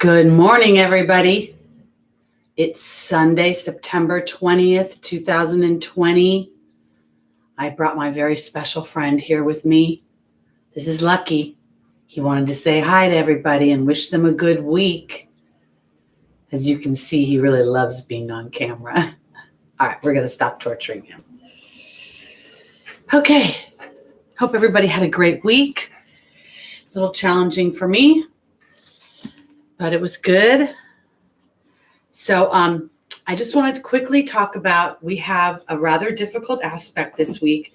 Good morning, everybody. It's Sunday, September 20th, 2020. I brought my very special friend here with me. This is Lucky. He wanted to say hi to everybody and wish them a good week. As you can see, he really loves being on camera. All right, we're going to stop torturing him. Okay, hope everybody had a great week. A little challenging for me, but it was good. So I just wanted to quickly talk about, we have a rather difficult aspect this week.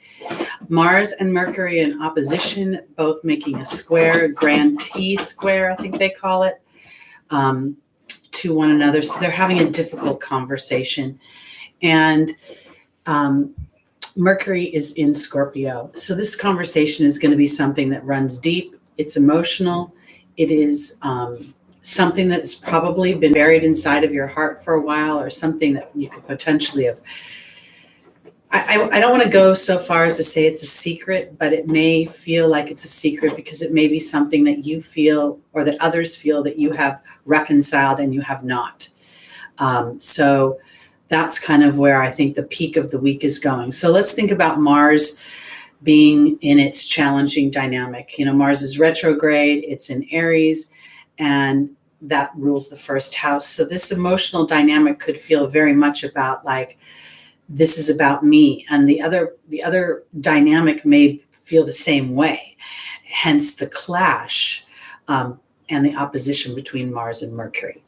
Mars and Mercury in opposition, both making a square, grand T square, I think they call it, to one another. So they're having a difficult conversation. And Mercury is in Scorpio. So this conversation is going to be something that runs deep. It's emotional. It is something that's probably been buried inside of your heart for a while, or something that you could potentially have. I don't want to go so far as to say it's a secret, but it may feel like it's a secret because it may be something that you feel or that others feel that you have reconciled and you have not. So that's kind of where I think the peak of the week is going. So let's think about Mars being in its challenging dynamic. You know, Mars is retrograde, it's in Aries, and that rules the first house. So this emotional dynamic could feel very much about like, this is about me. And the other dynamic may feel the same way. Hence the clash and the opposition between Mars and Mercury.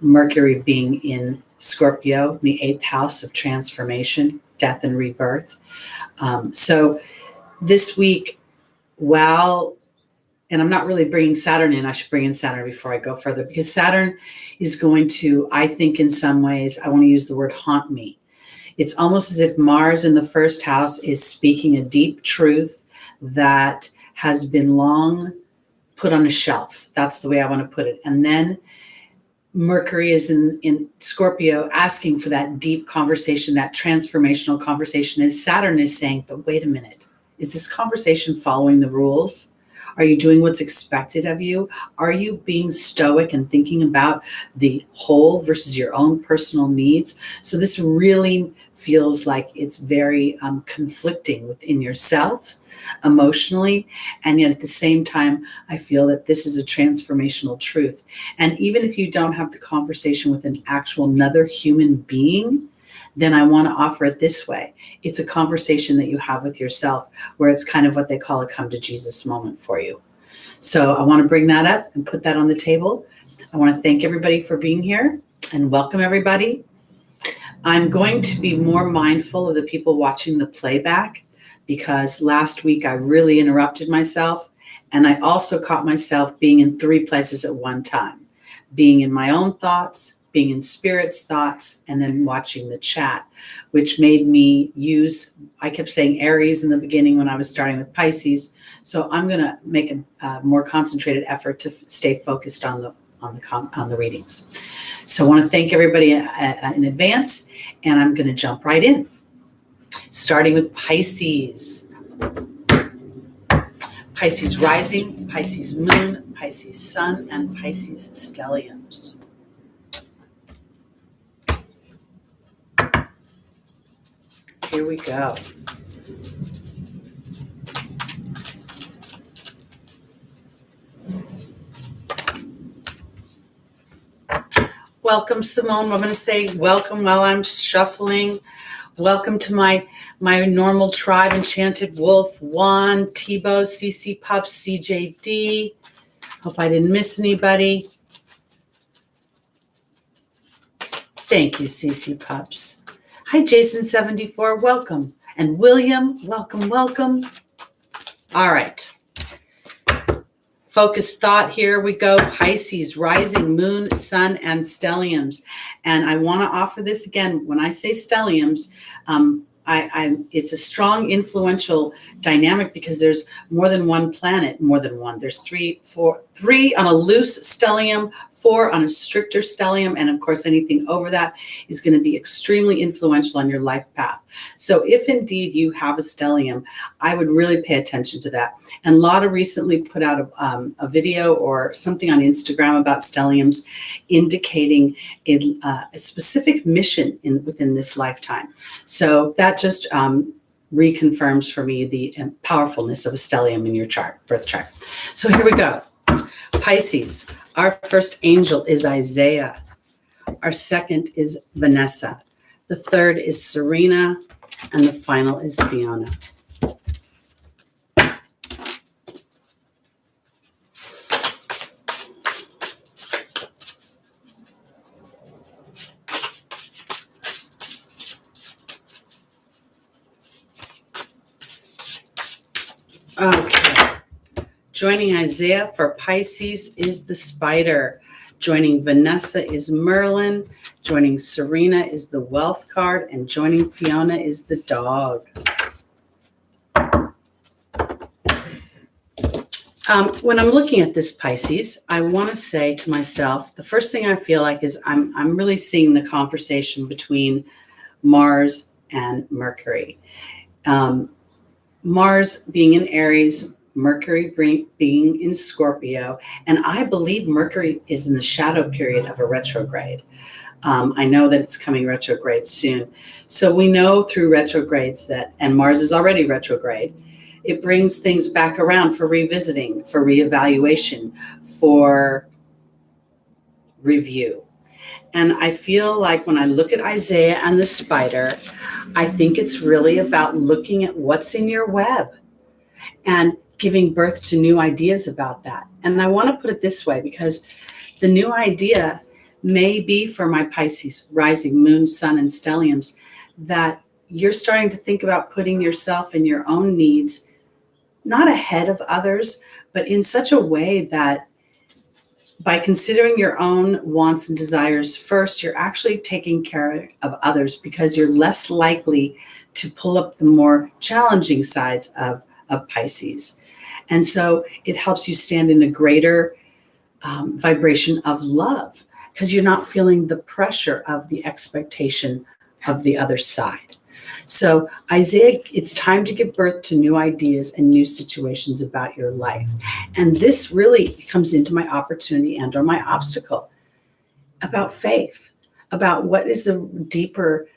Mercury being in Scorpio, the 8th house of transformation, death and rebirth. So this week, and I'm not really bringing Saturn in. I should bring in Saturn before I go further, because Saturn is going to, I think in some ways, I want to use the word haunt me. It's almost as if Mars in the first house is speaking a deep truth that has been long put on a shelf. That's the way I want to put it. And then Mercury is in Scorpio asking for that deep conversation, that transformational conversation, as Saturn is saying, but wait a minute, is this conversation following the rules? Are you doing what's expected of you? Are you being stoic and thinking about the whole versus your own personal needs? So this really feels like it's very conflicting within yourself emotionally. And yet at the same time, I feel that this is a transformational truth. And even if you don't have the conversation with an actual another human being, then I want to offer it this way. It's a conversation that you have with yourself, where it's kind of what they call a come to Jesus moment for you. So I want to bring that up and put that on the table. I want to thank everybody for being here and welcome everybody. I'm going to be more mindful of the people watching the playback, because last week I really interrupted myself, and I also caught myself being in 3 places at one time, being in my own thoughts, being in Spirit's thoughts, and then watching the chat, which made me I kept saying Aries in the beginning when I was starting with Pisces. So I'm going to make a more concentrated effort to stay focused on the readings. So I want to thank everybody in advance, and I'm going to jump right in, starting with Pisces. Pisces rising, Pisces moon, Pisces sun, and Pisces stelliums. Here we go. Welcome, Simone. I'm going to say welcome while I'm shuffling. Welcome to my normal tribe, Enchanted Wolf, Juan, Tebow, CC Pups, CJD. Hope I didn't miss anybody. Thank you, CC Pups. Hi, Jason74, welcome. And William, welcome, welcome. All right. Focused thought, here we go. Pisces, rising, moon, sun, and stelliums. And I want to offer this again. When I say stelliums, It's a strong influential dynamic because there's more than one planet, more than one. There's three on a loose stellium, 4 on a stricter stellium, and of course anything over that is going to be extremely influential on your life path. So if indeed you have a stellium, I would really pay attention to that. And Lada recently put out a video or something on Instagram about stelliums, indicating a specific mission within this lifetime. So that just reconfirms for me the powerfulness of a stellium in your chart, birth chart. So here we go. Pisces, our first angel is Isaiah. Our second is Vanessa. The third is Serena. And the final is Fiona. Okay. Joining Isaiah for Pisces is the spider. Joining Vanessa is Merlin. Joining Serena is the wealth card. And joining Fiona is the dog. When I'm looking at this Pisces, I want to say to myself, the first thing I feel like is I'm really seeing the conversation between Mars and Mercury. Mars being in Aries, Mercury being in Scorpio, and I believe Mercury is in the shadow period of a retrograde. I know that it's coming retrograde soon. So we know through retrogrades that, and Mars is already retrograde, it brings things back around for revisiting, for reevaluation, for review. And I feel like when I look at Isaiah and the spider, I think it's really about looking at what's in your web and giving birth to new ideas about that. And I want to put it this way, because the new idea may be for my Pisces, rising, moon, sun, and stelliums, that you're starting to think about putting yourself and your own needs not ahead of others, but in such a way that by considering your own wants and desires first, you're actually taking care of others, because you're less likely to pull up the more challenging sides of Pisces. And so it helps you stand in a greater vibration of love, because you're not feeling the pressure of the expectation of the other side. So Isaiah, it's time to give birth to new ideas and new situations about your life. And this really comes into my opportunity and or my obstacle about faith, about what is the deeper,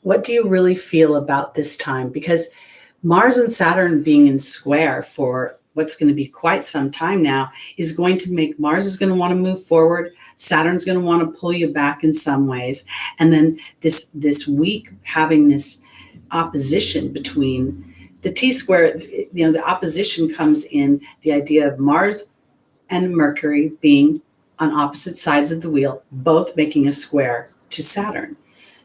what do you really feel about this time? Because Mars and Saturn being in square for what's going to be quite some time now is going to make Mars is going to want to move forward. Saturn's going to want to pull you back in some ways. And then this week having this opposition between the T-square, the opposition comes in the idea of Mars and Mercury being on opposite sides of the wheel, both making a square to Saturn.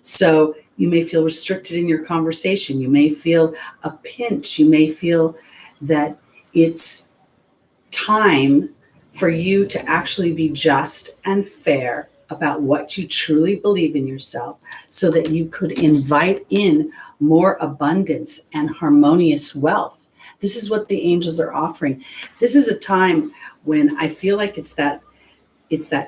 So you may feel restricted in your conversation. You may feel a pinch. You may feel that it's time for you to actually be just and fair about what you truly believe in yourself, so that you could invite in more abundance and harmonious wealth. This is what the angels are offering. This is a time when I feel like it's that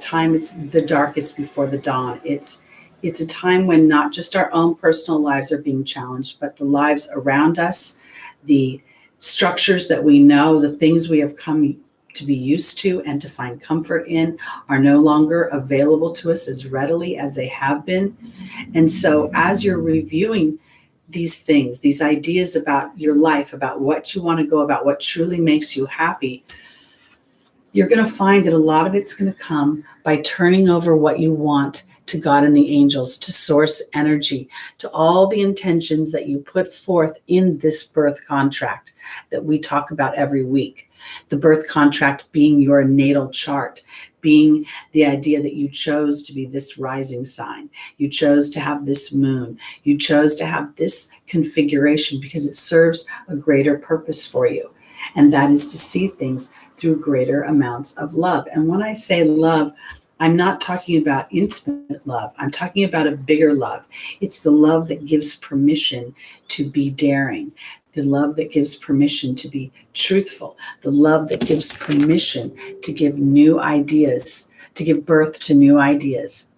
time, it's the darkest before the dawn. It's a time when not just our own personal lives are being challenged, but the lives around us, the structures that we know, the things we have come to be used to and to find comfort in are no longer available to us as readily as they have been. And so as you're reviewing these things, these ideas about your life, about what you want to go about, what truly makes you happy, you're going to find that a lot of it's going to come by turning over what you want to God and the angels, to source energy, to all the intentions that you put forth in this birth contract that we talk about every week. The birth contract being your natal chart, being the idea that you chose to be this rising sign. You chose to have this moon. You chose to have this configuration because it serves a greater purpose for you. And that is to see things through greater amounts of love. And when I say love, I'm not talking about intimate love. I'm talking about a bigger love. It's the love that gives permission to be daring, the love that gives permission to be truthful, the love that gives permission to give new ideas, to give birth to new ideas,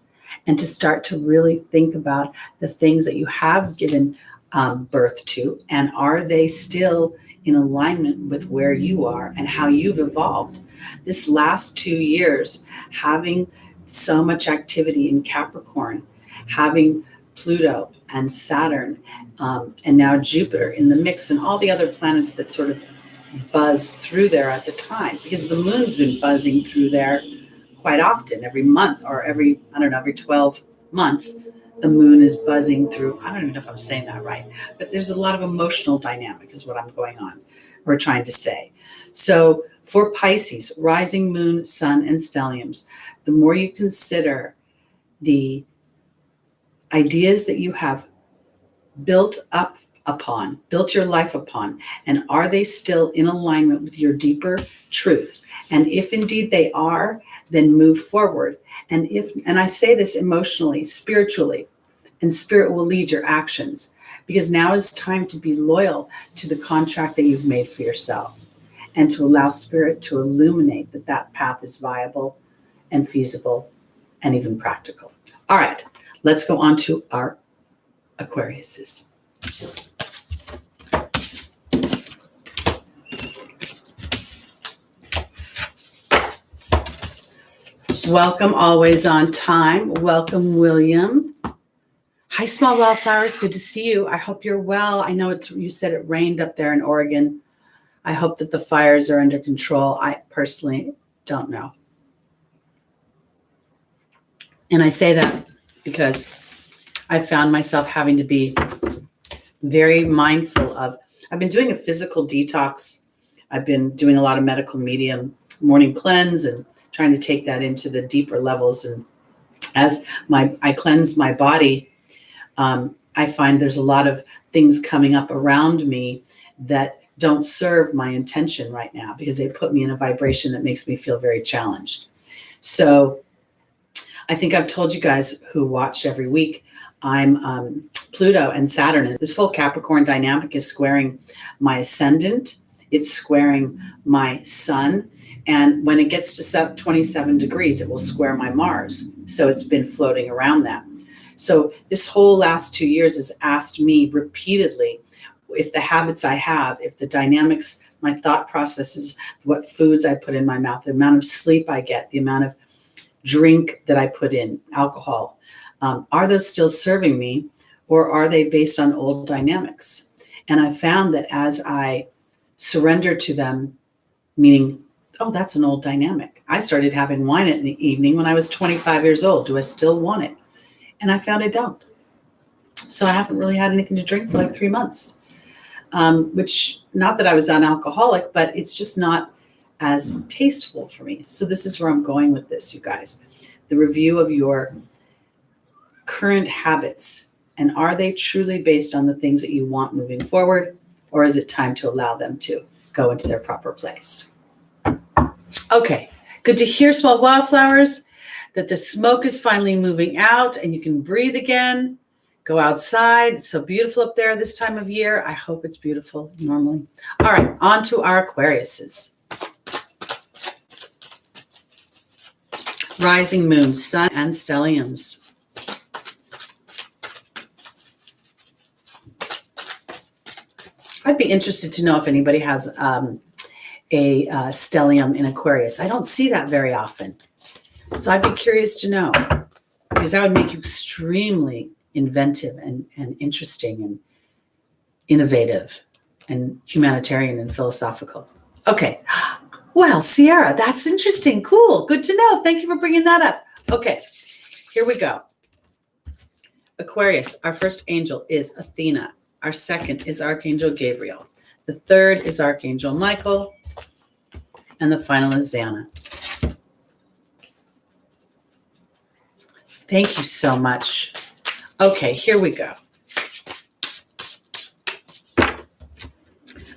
and to start to really think about the things that you have given birth to, and are they still in alignment with where you are and how you've evolved. This last 2 years, having so much activity in Capricorn, having Pluto and Saturn, and now Jupiter in the mix, and all the other planets that sort of buzzed through there at the time, because the moon's been buzzing through there quite often, every month or every 12 months. The moon is buzzing through. I don't even know if I'm saying that right, but there's a lot of emotional dynamic is what I'm going on or trying to say. So for Pisces, rising moon, sun, and stelliums, the more you consider the ideas that you have built your life upon, and are they still in alignment with your deeper truth? And if indeed they are, then move forward. And I say this emotionally, spiritually, and spirit will lead your actions, because now is time to be loyal to the contract that you've made for yourself, and to allow spirit to illuminate that path is viable and feasible and even practical. All right, let's go on to our Aquariuses. Welcome, always on time. Welcome, William. Hi, small wildflowers. Good to see you. I hope you're well. I know you said it rained up there in Oregon. I hope that the fires are under control. I personally don't know. And I say that because I found myself having to be very mindful of, I've been doing a physical detox. I've been doing a lot of medical medium morning cleanse and trying to take that into the deeper levels. And as I cleanse my body, I find there's a lot of things coming up around me that don't serve my intention right now, because they put me in a vibration that makes me feel very challenged. So I think I've told you guys who watch every week, I'm Pluto and Saturn. And this whole Capricorn dynamic is squaring my ascendant. It's squaring my sun. And when it gets to 27 degrees, it will square my Mars. So it's been floating around that. So this whole last 2 years has asked me repeatedly if the habits I have, if the dynamics, my thought processes, what foods I put in my mouth, the amount of sleep I get, the amount of drink that I put in, alcohol, are those still serving me, or are they based on old dynamics? And I found that as I surrender to them, meaning, oh, that's an old dynamic. I started having wine in the evening when I was 25 years old. Do I still want it? And I found I don't. So I haven't really had anything to drink for like 3 months, which, not that I was an alcoholic, but it's just not as tasteful for me. So this is where I'm going with this, you guys. The review of your current habits, and are they truly based on the things that you want moving forward, or is it time to allow them to go into their proper place? Okay, good to hear, small wildflowers, that the smoke is finally moving out and you can breathe again. Go outside. It's so beautiful up there this time of year. I hope it's beautiful normally. All right, on to our Aquariuses. Rising moon, sun, and stelliums. I'd be interested to know if anybody has a stellium in Aquarius. I don't see that very often. So I'd be curious to know, because that would make you extremely inventive and interesting and innovative and humanitarian and philosophical. Okay. Well, Sierra, that's interesting. Cool. Good to know. Thank you for bringing that up. Okay. Here we go. Aquarius, our first angel is Athena. Our second is Archangel Gabriel. The third is Archangel Michael. And the final is Xana. Thank you so much. Okay, here we go.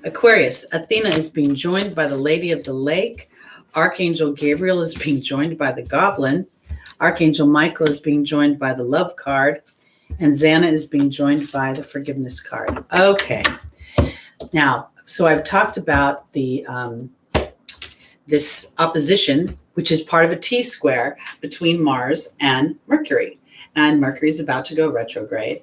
Aquarius, Athena is being joined by the Lady of the Lake. Archangel Gabriel is being joined by the Goblin. Archangel Michael is being joined by the love card, and Xana is being joined by the forgiveness card. Okay. Now, so I've talked about the this opposition, which is part of a T-square between Mars and Mercury. And Mercury is about to go retrograde.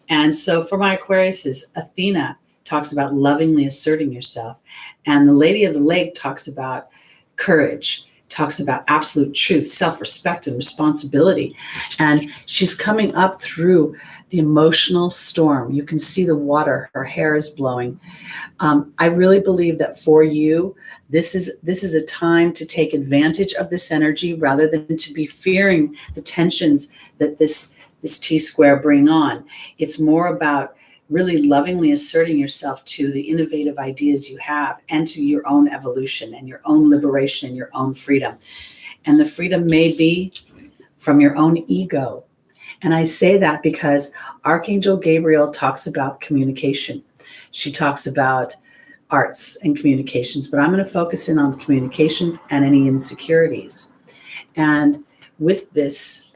And so for my Aquariuses, Athena talks about lovingly asserting yourself. And the Lady of the Lake talks about courage, talks about absolute truth, self-respect, and responsibility. And she's coming up through the emotional storm. You can see the water, her hair is blowing. I really believe that for you, this is a time to take advantage of this energy rather than to be fearing the tensions that this T-square bring on. It's more about really lovingly asserting yourself to the innovative ideas you have and to your own evolution and your own liberation and your own freedom. And the freedom may be from your own ego. And I say that because Archangel Gabriel talks about communication. She talks about arts and communications, but I'm going to focus in on communications and any insecurities. And with this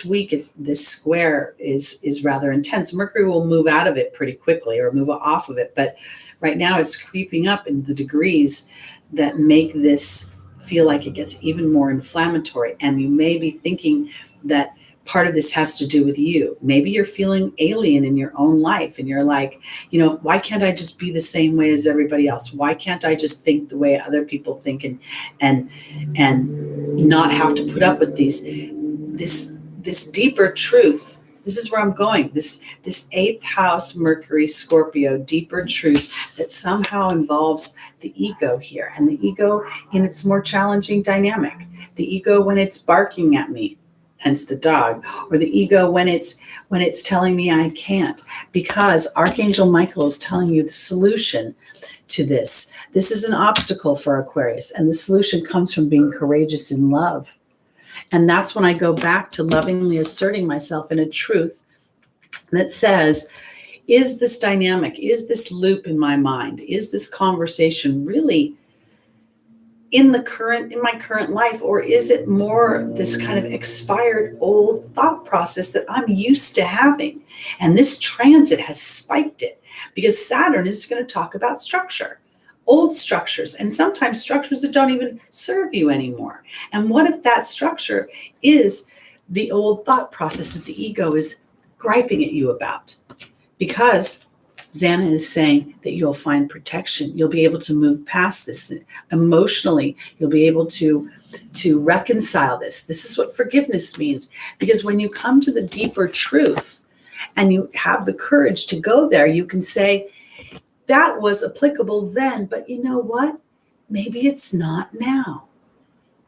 week, this square is rather intense. Mercury will move out of it pretty quickly or move off of it, but right now it's creeping up in the degrees that make this feel like it gets even more inflammatory. And you may be thinking that part of this has to do with you. Maybe you're feeling alien in your own life and you're like, why can't I just be the same way as everybody else? Why can't I just think the way other people think and not have to put up with this deeper truth? This is where I'm going. This 8th house Mercury Scorpio, deeper truth that somehow involves the ego here, and the ego in its more challenging dynamic. The ego when it's barking at me, hence the dog, or the ego when it's telling me I can't, because Archangel Michael is telling you the solution to this. This is an obstacle for Aquarius, and the solution comes from being courageous in love. And that's when I go back to lovingly asserting myself in a truth that says, is this dynamic, is this loop in my mind, is this conversation really in my current life, or is it more this kind of expired old thought process that I'm used to having? And this transit has spiked it because Saturn is going to talk about structure, old structures, and sometimes structures that don't even serve you anymore. And what if that structure is the old thought process that the ego is griping at you about? Because Xana is saying that you'll find protection. You'll be able to move past this emotionally. You'll be able to reconcile this. This is what forgiveness means. Because when you come to the deeper truth and you have the courage to go there, you can say, that was applicable then, but you know what? Maybe it's not now.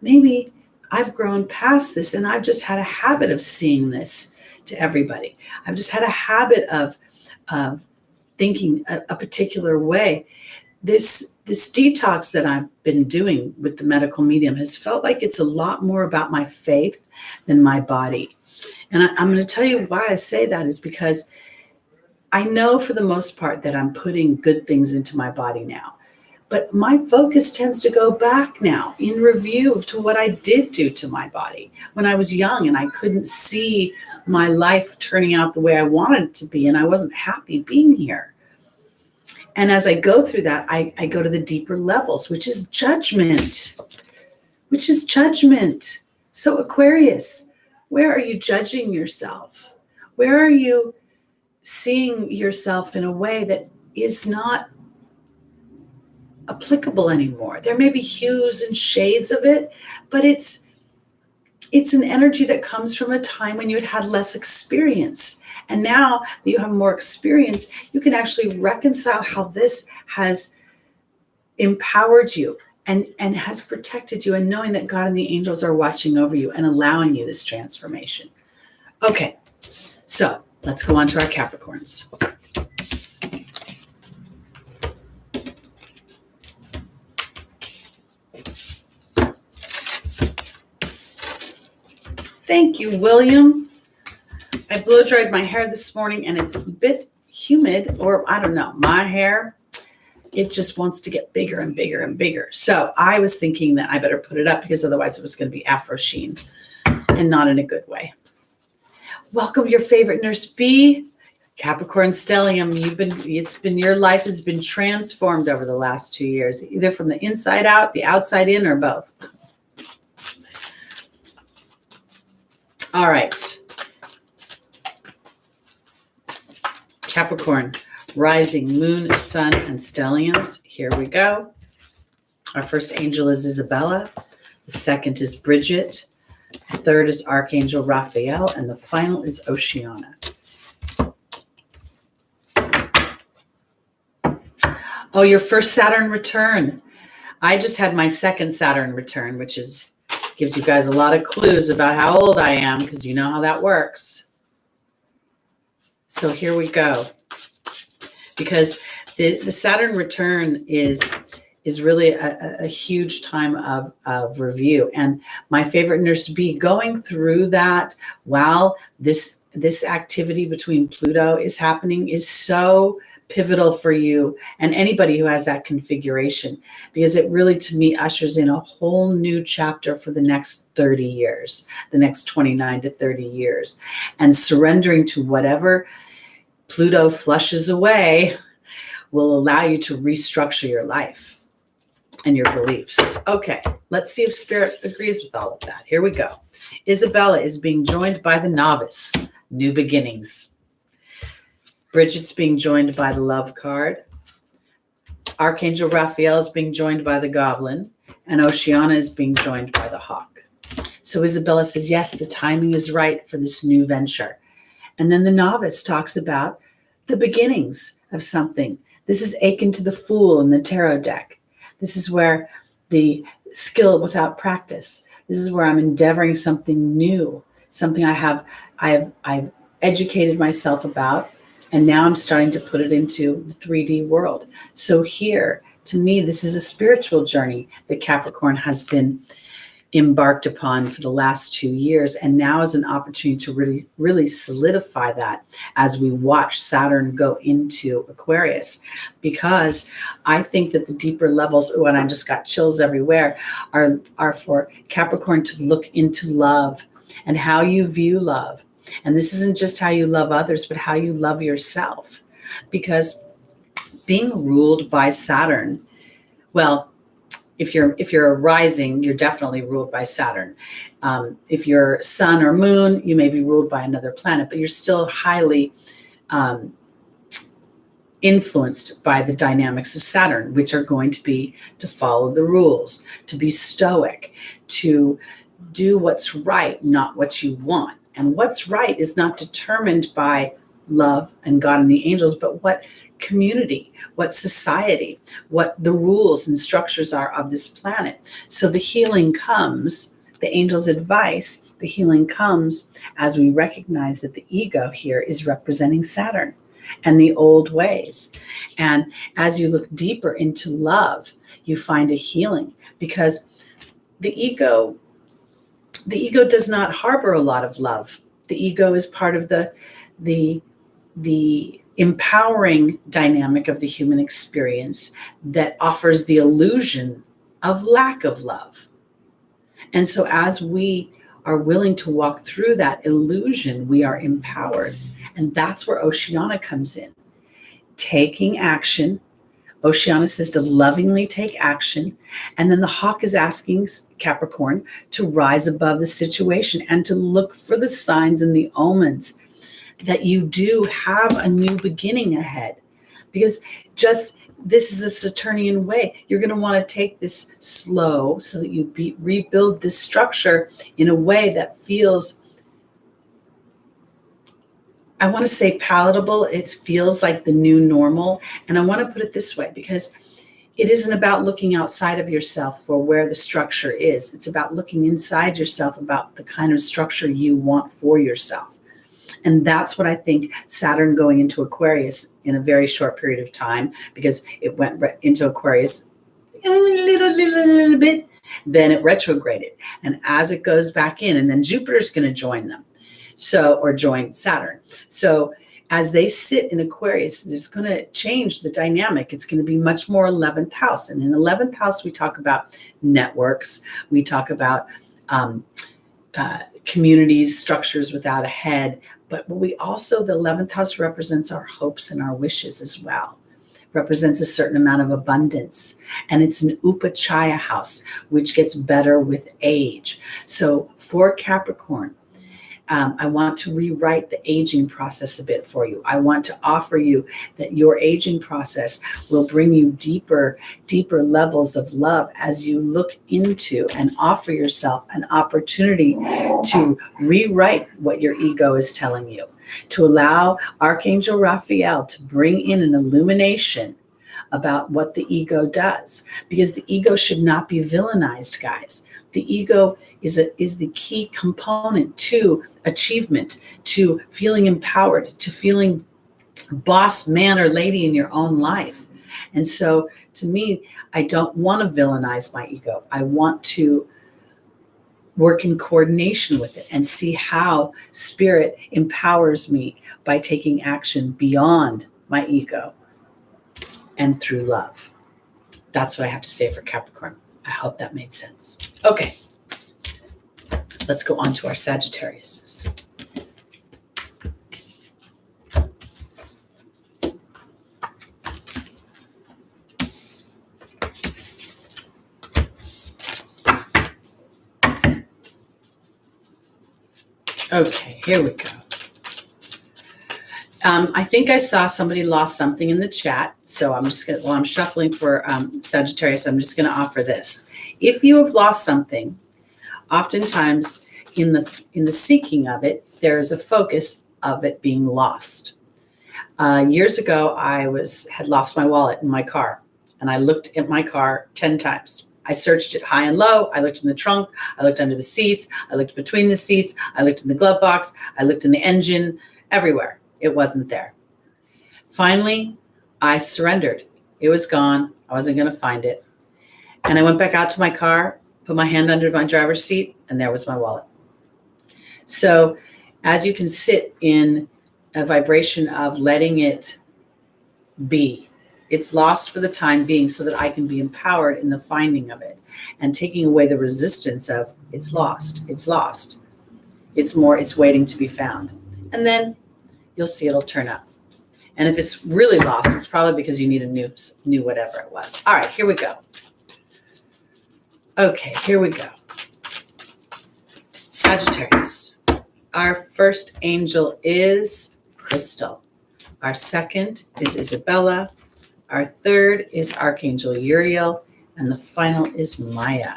Maybe I've grown past this and I've just had a habit of seeing this to everybody. I've just had a habit of thinking a particular way. This detox that I've been doing with the medical medium has felt like it's a lot more about my faith than my body. And I'm going to tell you why I say that is because I know for the most part that I'm putting good things into my body now. But my focus tends to go back now in review to what I did do to my body when I was young and I couldn't see my life turning out the way I wanted it to be, and I wasn't happy being here. And as I go through that, I go to the deeper levels, which is judgment. So Aquarius, where are you judging yourself? Where are you seeing yourself in a way that is not applicable anymore? There may be hues and shades of it, but it's an energy that comes from a time when you had less experience. And now that you have more experience, you can actually reconcile how this has empowered you and has protected you, and knowing that God and the angels are watching over you and allowing you this transformation. Okay, so let's go on to our Capricorns. Thank you, William. I blow dried my hair this morning and it's a bit humid, or I don't know, my hair, it just wants to get bigger and bigger and bigger. So I was thinking that I better put it up because otherwise it was going to be Afro sheen. and not in a good way. Welcome your favorite nurse B, Capricorn stellium. Your life has been transformed over the last 2 years, either from the inside out, the outside in, or both. All right. Capricorn, rising, moon, sun, and stelliums. Here we go. Our first angel is Isabella. The second is Bridget. The third is Archangel Raphael. And the final is Oceana. Oh, your first Saturn return. I just had my second Saturn return, which gives you guys a lot of clues about how old I am, because you know how that works. So here we go. Because the Saturn return is really a huge time of review. And my favorite nurse B, going through that while this activity between Pluto is happening is so pivotal for you and anybody who has that configuration, because it really, to me, ushers in a whole new chapter for the next 30 years, the next 29 to 30 years. And surrendering to whatever Pluto flushes away will allow you to restructure your life and your beliefs. Okay, let's see if Spirit agrees with all of that. Here we go. Isabella is being joined by the novice, new beginnings. Bridget's being joined by the love card. Archangel Raphael is being joined by the goblin. And Oceana is being joined by the hawk. So Isabella says, yes, the timing is right for this new venture. And then the novice talks about the beginnings of something. This is akin to the Fool in the tarot deck. This is where the skill without practice. This is where I'm endeavoring something new, something I've educated myself about, and now I'm starting to put it into the 3D world. So here, to me, this is a spiritual journey that Capricorn has been embarked upon for the last 2 years, and now is an opportunity to really solidify that as we watch Saturn go into Aquarius, because I think that the deeper levels, and I just got chills everywhere, are for Capricorn to look into love and how you view love. And this isn't just how you love others, but how you love yourself, because being ruled by Saturn, well, if you're a rising, you're definitely ruled by Saturn. If you're sun or moon, you may be ruled by another planet, but you're still highly influenced by the dynamics of Saturn, which are going to be to follow the rules, to be stoic, to do what's right, not what you want. And what's right is not determined by love and God and the angels, but what community, what society, what the rules and structures are of this planet. So the healing comes, the angels' advice, the healing comes as we recognize that the ego here is representing Saturn and the old ways. And as you look deeper into love, you find a healing, because the ego does not harbor a lot of love. The ego is part of the empowering dynamic of the human experience that offers the illusion of lack of love. And so as we are willing to walk through that illusion, we are empowered. And that's where Oceana comes in. Taking action. Oceana says to lovingly take action. And then the hawk is asking Capricorn to rise above the situation and to look for the signs and the omens that you do have a new beginning ahead. Because this is a Saturnian way. You're going to want to take this slow so that you rebuild this structure in a way that feels, I want to say palatable. It feels like the new normal. And I want to put it this way, because it isn't about looking outside of yourself for where the structure is. It's about looking inside yourself about the kind of structure you want for yourself. And that's what I think Saturn going into Aquarius in a very short period of time, because it went into Aquarius a little bit, then it retrograded. And as it goes back in, and then Jupiter's going to join them. Or join Saturn. So as they sit in Aquarius, it's going to change the dynamic. It's going to be much more 11th house. And in 11th house, we talk about networks. We talk about communities, structures without a head. But we also, the 11th house represents our hopes and our wishes as well. Represents a certain amount of abundance. And it's an Upachaya house, which gets better with age. So for Capricorn, I want to rewrite the aging process a bit for you. I want to offer you that your aging process will bring you deeper levels of love as you look into and offer yourself an opportunity to rewrite what your ego is telling you, to allow Archangel Raphael to bring in an illumination about what the ego does, because the ego should not be villainized, guys. The ego is the key component to achievement, to feeling empowered, to feeling boss man or lady in your own life. And so to me, I don't want to villainize my ego. I want to work in coordination with it and see how spirit empowers me by taking action beyond my ego and through love. That's what I have to say for Capricorn. I hope that made sense. Okay, let's go on to our Sagittariuses. Okay, here we go. I think I saw somebody lost something in the chat. So I'm just going to, while I'm shuffling for Sagittarius, I'm just going to offer this. If you have lost something, oftentimes in the seeking of it, there is a focus of it being lost. Years ago, I had lost my wallet in my car, and I looked at my car 10 times. I searched it high and low. I looked in the trunk. I looked under the seats. I looked between the seats. I looked in the glove box. I looked in the engine, everywhere. It wasn't there. Finally, I surrendered. It was gone. I wasn't going to find it. And I went back out to my car, put my hand under my driver's seat, and there was my wallet. So as you can sit in a vibration of letting it be, it's lost for the time being so that I can be empowered in the finding of it and taking away the resistance of it's lost, it's lost. It's waiting to be found. And then you'll see it'll turn up. And if it's really lost, it's probably because you need a new whatever it was. All right, here we go. Okay, here we go. Sagittarius. Our first angel is Crystal. Our second is Isabella. Our third is Archangel Uriel. And the final is Maya.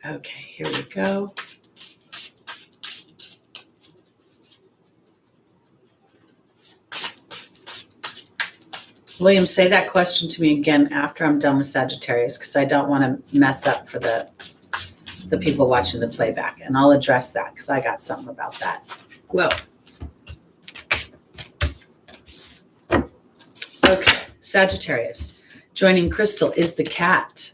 Okay, here we go. William, say that question to me again after I'm done with Sagittarius, because I don't want to mess up for the people watching the playback. And I'll address that because I got something about that. Whoa. Okay, Sagittarius. Joining Crystal is the cat.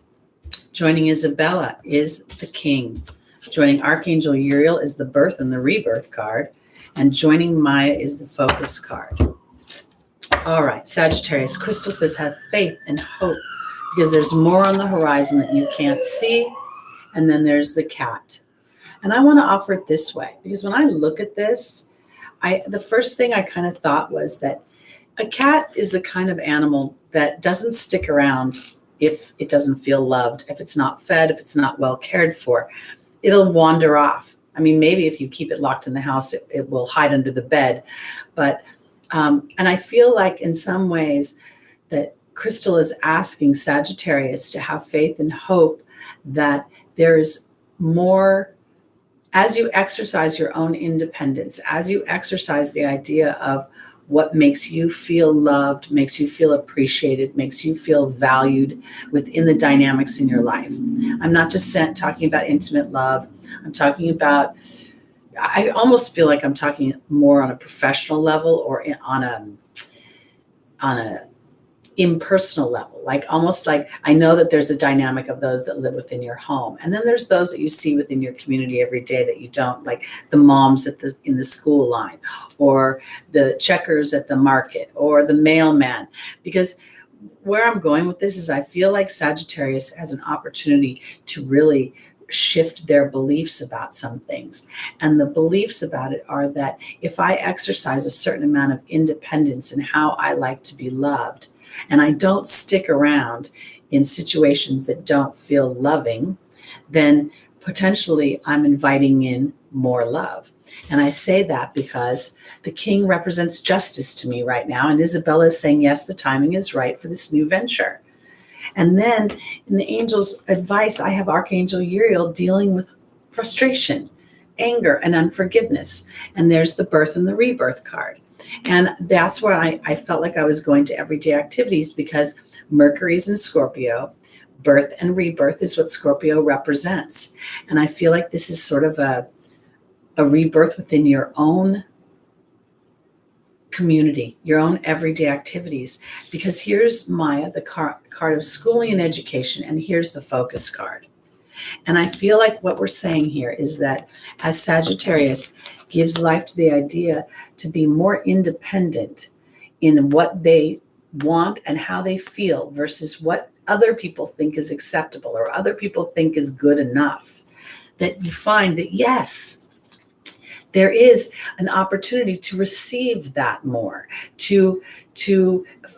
Joining Isabella is the king. Joining Archangel Uriel is the birth and the rebirth card. And joining Maya is the focus card. All right, Sagittarius. Crystal says have faith and hope because there's more on the horizon that you can't see. And then there's the cat. And I want to offer it this way because when I look at this, the first thing I kind of thought was that a cat is the kind of animal that doesn't stick around if it doesn't feel loved, if it's not fed, if it's not well cared for. It'll wander off. I mean, maybe if you keep it locked in the house, it will hide under the bed. But, and I feel like in some ways that Crystal is asking Sagittarius to have faith and hope that there is more, as you exercise your own independence, as you exercise the idea of what makes you feel loved, makes you feel appreciated, makes you feel valued within the dynamics in your life. I'm not just talking about intimate love. I'm talking about, I almost feel like I'm talking more on a professional level or on a impersonal level, like almost like I know that there's a dynamic of those that live within your home. And then there's those that you see within your community every day that you don't, like the moms in the school line or the checkers at the market or the mailman. Because where I'm going with this is I feel like Sagittarius has an opportunity to really shift their beliefs about some things. And the beliefs about it are that if I exercise a certain amount of independence in how I like to be loved, and I don't stick around in situations that don't feel loving, then potentially I'm inviting in more love. And I say that because the king represents justice to me right now. And Isabella is saying, yes, the timing is right for this new venture. And then in the angel's advice, I have Archangel Uriel dealing with frustration, anger, and unforgiveness. And there's the birth and the rebirth card. And that's where I felt like I was going to everyday activities, because Mercury's in Scorpio. Birth and rebirth is what Scorpio represents. And I feel like this is sort of a rebirth within your own community, your own everyday activities. Because here's Maya, the card of schooling and education, and here's the focus card. And I feel like what we're saying here is that as Sagittarius gives life to the idea to be more independent in what they want and how they feel versus what other people think is acceptable or other people think is good enough, that you find that, yes, there is an opportunity to receive that more, to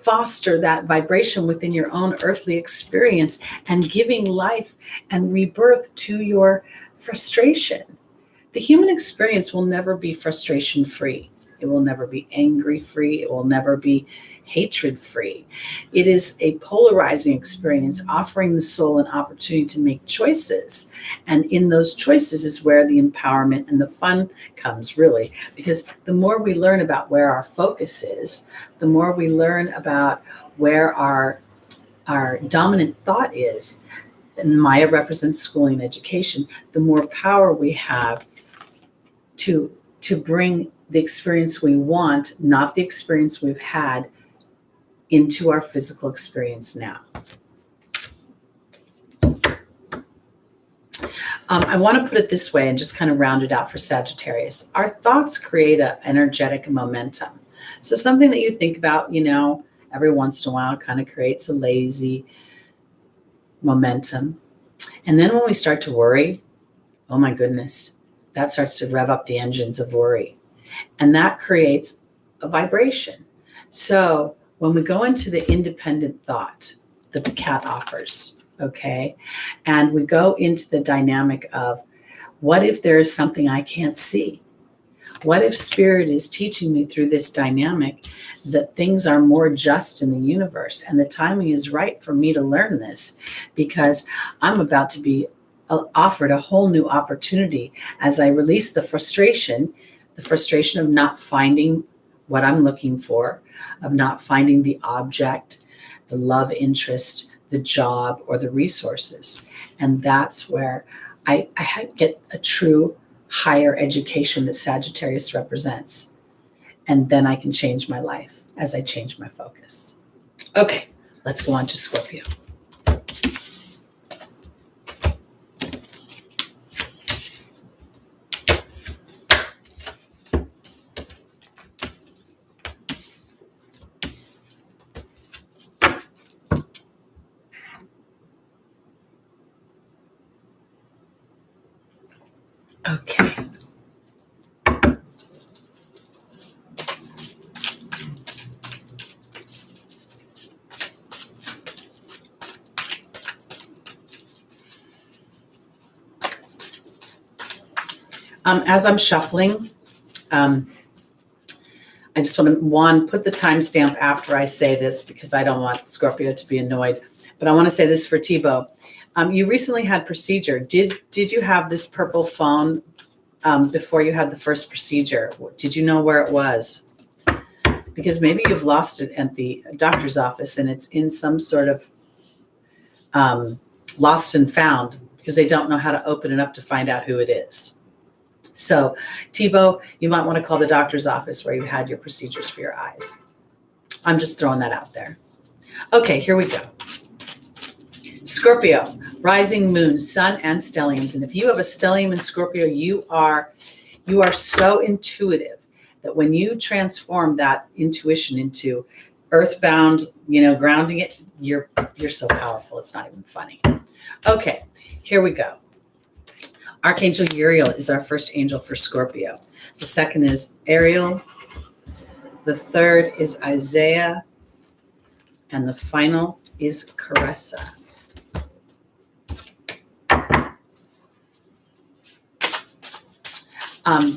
foster that vibration within your own earthly experience and giving life and rebirth to your frustration. The human experience will never be frustration free. It will never be angry free. It will never be hatred free. It is a polarizing experience, offering the soul an opportunity to make choices. And in those choices is where the empowerment and the fun comes, really. Because the more we learn about where our focus is, the more we learn about where our dominant thought is, and Maya represents schooling and education, the more power we have to bring the experience we want, not the experience we've had, into our physical experience now. I want to put it this way and just kind of round it out for Sagittarius. Our thoughts create an energetic momentum. So something that you think about, every once in a while kind of creates a lazy momentum. And then when we start to worry, oh my goodness, that starts to rev up the engines of worry. And that creates a vibration. So when we go into the independent thought that the cat offers, okay, and we go into the dynamic of, what if there is something I can't see? What if spirit is teaching me through this dynamic that things are more just in the universe and the timing is right for me to learn this, because I'm about to be offered a whole new opportunity as I release the frustration of not finding what I'm looking for, of not finding the object, the love interest, the job, or the resources. And that's where I get a true higher education that Sagittarius represents. And then I can change my life as I change my focus. Okay, let's go on to Scorpio. Okay. As I'm shuffling, I just want to put the timestamp after I say this, because I don't want Scorpio to be annoyed. But I want to say this for Thibaut. You recently had procedure. Did you have this purple phone before you had the first procedure? Did you know where it was? Because maybe you've lost it at the doctor's office and it's in some sort of lost and found, because they don't know how to open it up to find out who it is. So, Thibaut, you might want to call the doctor's office where you had your procedures for your eyes. I'm just throwing that out there. Okay, here we go. Scorpio, rising moon, sun, and stelliums. And if you have a stellium in Scorpio, you are so intuitive that when you transform that intuition into earthbound, grounding it, you're so powerful. It's not even funny. Okay, here we go. Archangel Uriel is our first angel for Scorpio. The second is Ariel. The third is Isaiah. And the final is Caressa.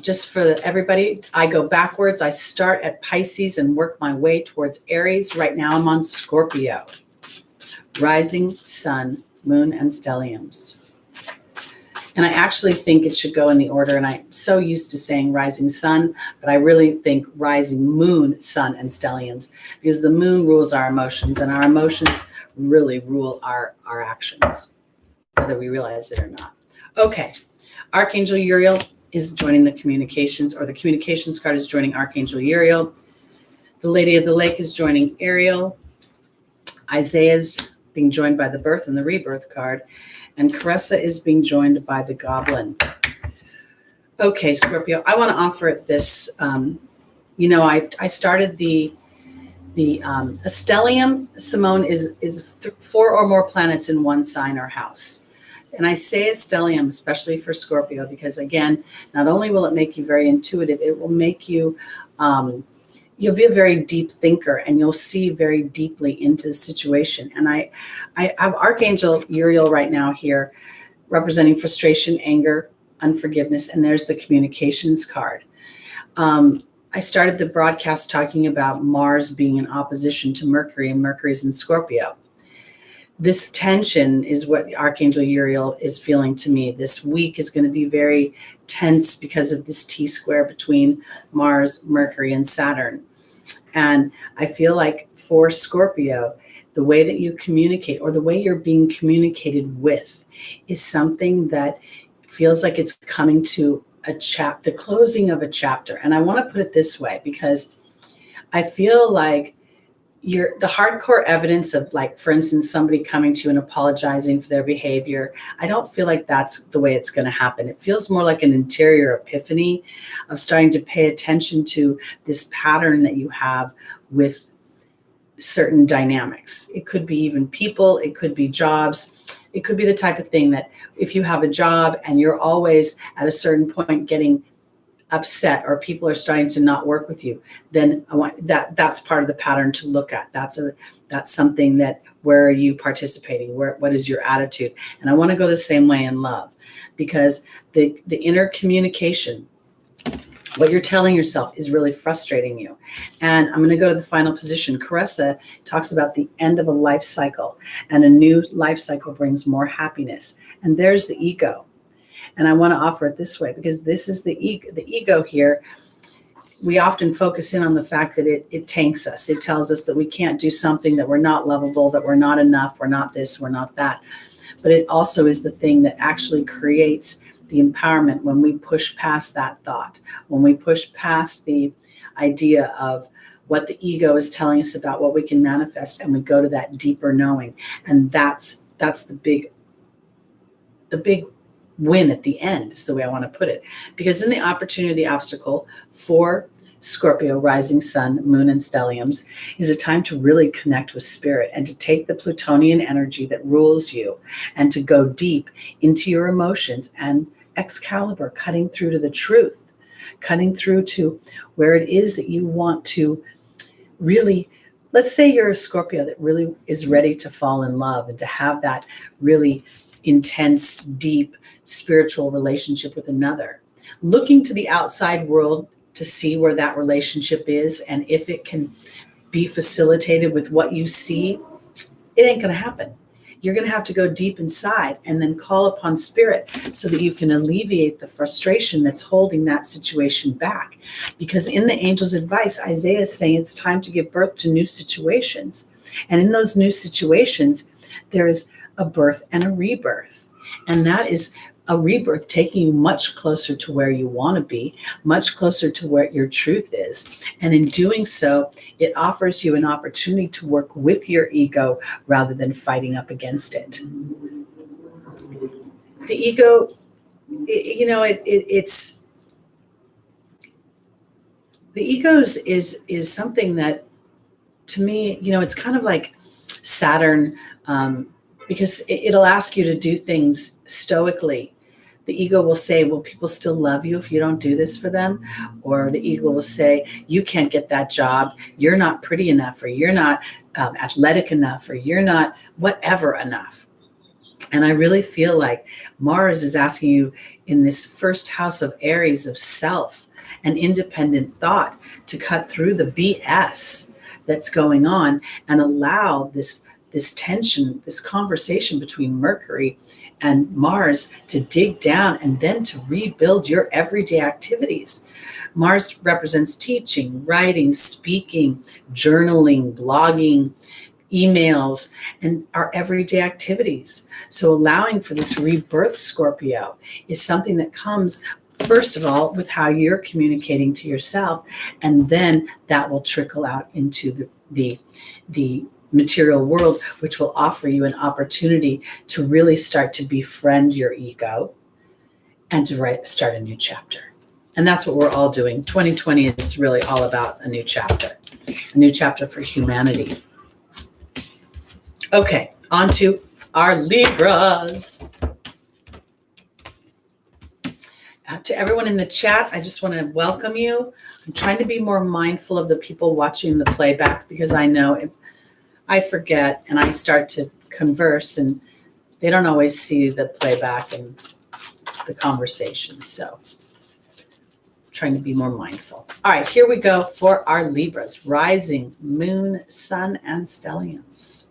Just for everybody, I go backwards. I start at Pisces and work my way towards Aries. Right now I'm on Scorpio. Rising, sun, moon, and stelliums. And I actually think it should go in the order, and I'm so used to saying rising sun, but I really think rising moon, sun, and stelliums, because the moon rules our emotions, and our emotions really rule our actions, whether we realize it or not. Okay, Archangel Uriel is joining the communications, or the communications card is joining Archangel Uriel. The Lady of the Lake is joining Ariel. Isaiah is being joined by the birth and the rebirth card. And Caressa is being joined by the Goblin. Okay, Scorpio, I want to offer it this. I started the a stellium, Simone, is 4 or more planets in one sign or house. And I say a stellium, especially for Scorpio, because again, not only will it make you very intuitive, it will make you, you'll be a very deep thinker, and you'll see very deeply into the situation. And I have Archangel Uriel right now here representing frustration, anger, unforgiveness, and there's the communications card. I started the broadcast talking about Mars being in opposition to Mercury, and Mercury's in Scorpio. This tension is what Archangel Uriel is feeling to me. This week is going to be very tense because of this T-square between Mars, Mercury, and Saturn. And I feel like for Scorpio, the way that you communicate, or the way you're being communicated with, is something that feels like it's coming to the closing of a chapter. And I want to put it this way, because I feel like the hardcore evidence of, like, for instance, somebody coming to you and apologizing for their behavior, I don't feel like that's the way it's going to happen. It feels more like an interior epiphany of starting to pay attention to this pattern that you have with certain dynamics. It could be even people, it could be jobs. It could be the type of thing that if you have a job and you're always at a certain point getting upset, or people are starting to not work with you, then I want that's part of the pattern to look at. That's something that, where are you participating? What is your attitude? And I want to go the same way in love, because the inner communication, what you're telling yourself, is really frustrating you. And I'm going to go to the final position. Caressa talks about the end of a life cycle, and a new life cycle brings more happiness. And there's the ego. And I want to offer it this way, because this is the ego. The ego here, we often focus in on the fact that it tanks us. It tells us that we can't do something, that we're not lovable, that we're not enough, we're not this, we're not that. But it also is the thing that actually creates the empowerment when we push past that thought, when we push past the idea of what the ego is telling us about what we can manifest, and we go to that deeper knowing. And that's the big win at the end, is the way I want to put it. Because in the opportunity, the obstacle for Scorpio, rising sun, moon, and stelliums, is a time to really connect with spirit, and to take the Plutonian energy that rules you, and to go deep into your emotions, and Excalibur, cutting through to the truth, cutting through to where it is that you want to really, let's say you're a Scorpio that really is ready to fall in love, and to have that really intense, deep, spiritual relationship with another, looking to the outside world to see where that relationship is, and if it can be facilitated with what you see, it ain't going to happen. You're going to have to go deep inside, and then call upon spirit, so that you can alleviate the frustration that's holding that situation back. Because in the angel's advice, Isaiah is saying it's time to give birth to new situations. And in those new situations, there is a birth and a rebirth. And that is a rebirth taking you much closer to where you want to be, much closer to where your truth is. And in doing so, it offers you an opportunity to work with your ego rather than fighting up against it. The ego, it's the ego is something that, to me, it's kind of like Saturn, because it'll ask you to do things stoically. The ego will say, will people still love you if you don't do this for them? Or the ego will say, you can't get that job. You're not pretty enough, or you're not athletic enough, or you're not whatever enough. And I really feel like Mars is asking you in this first house of Aries of self and independent thought to cut through the BS that's going on and allow this tension, this conversation between Mercury and Mars to dig down and then to rebuild your everyday activities. Mars represents teaching, writing, speaking, journaling, blogging, emails, and our everyday activities. So allowing for this rebirth, Scorpio, is something that comes, first of all, with how you're communicating to yourself, and then that will trickle out into the material world, which will offer you an opportunity to really start to befriend your ego and to start a new chapter. And that's what we're all doing. 2020 is really all about a new chapter for humanity. Okay, on to our Libras. To everyone in the chat, I just want to welcome you. I'm trying to be more mindful of the people watching the playback, because I know if I forget and I start to converse and they don't always see the playback and the conversation. So I'm trying to be more mindful. All right, here we go for our Libras, rising, moon, sun, and stelliums.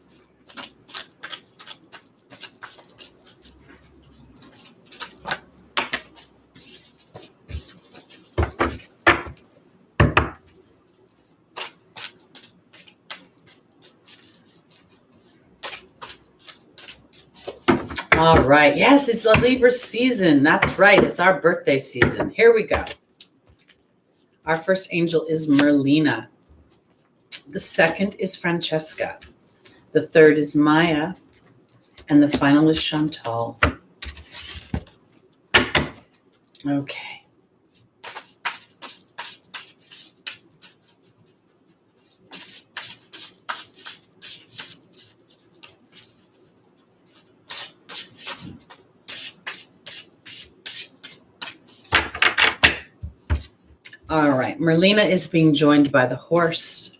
All right. Yes, it's a Libra season. That's right. It's our birthday season. Here we go. Our first angel is Merlina. The second is Francesca. The third is Maya. And the final is Chantal. Okay. All right, Merlina is being joined by the horse.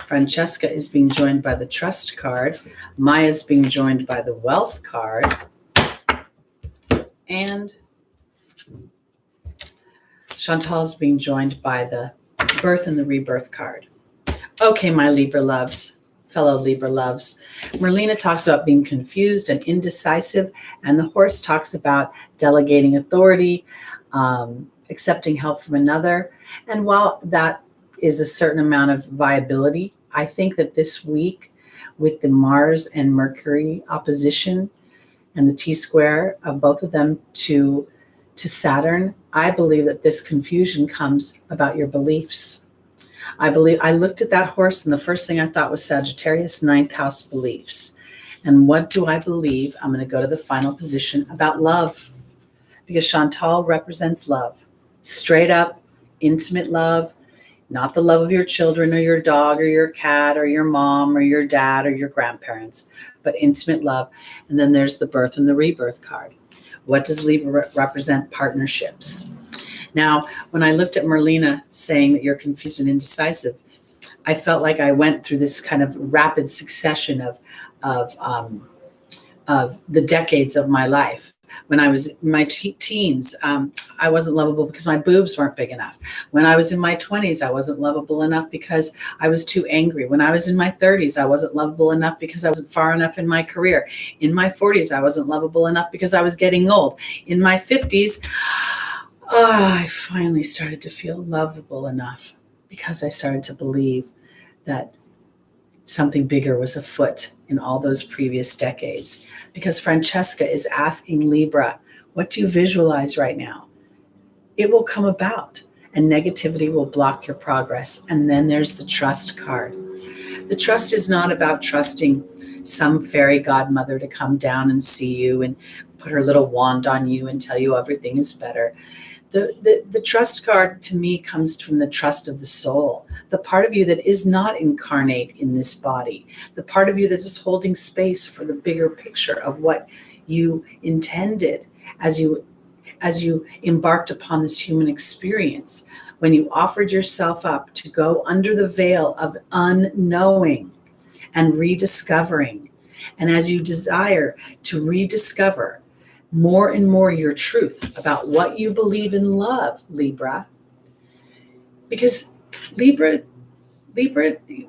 Francesca is being joined by the trust card. Maya is being joined by the wealth card. And Chantal is being joined by the birth and the rebirth card. Okay, my Libra loves, fellow Libra loves. Merlina talks about being confused and indecisive, and the horse talks about delegating authority, accepting help from another. And while that is a certain amount of viability, I think that this week, with the Mars and Mercury opposition and the T-square of both of them to Saturn, I believe that this confusion comes about your beliefs. I looked at that horse, and the first thing I thought was Sagittarius, ninth house beliefs. And what do I believe? I'm going to go to the final position about love, because Chantal represents love. Straight up, intimate love, not the love of your children or your dog or your cat or your mom or your dad or your grandparents, but intimate love. And then there's the birth and the rebirth card. What does Libra represent? Partnerships. Now, when I looked at Merlina saying that you're confused and indecisive, I felt like I went through this kind of rapid succession of the decades of my life. When I was in my teens, I wasn't lovable because my boobs weren't big enough. When I was in my 20s, I wasn't lovable enough because I was too angry. When I was in my 30s, I wasn't lovable enough because I wasn't far enough in my career. In my 40s, I wasn't lovable enough because I was getting old. In my 50s, I finally started to feel lovable enough because I started to believe that something bigger was afoot in all those previous decades. Because Francesca is asking Libra, what do you visualize right now? It will come about, and negativity will block your progress. And then there's the trust card. The trust is not about trusting some fairy godmother to come down and see you and put her little wand on you and tell you everything is better. The trust card to me comes from the trust of the soul, the part of you that is not incarnate in this body, the part of you that is holding space for the bigger picture of what you intended as you embarked upon this human experience, when you offered yourself up to go under the veil of unknowing and rediscovering. And as you desire to rediscover more and more your truth about what you believe in love, Libra, because Libra,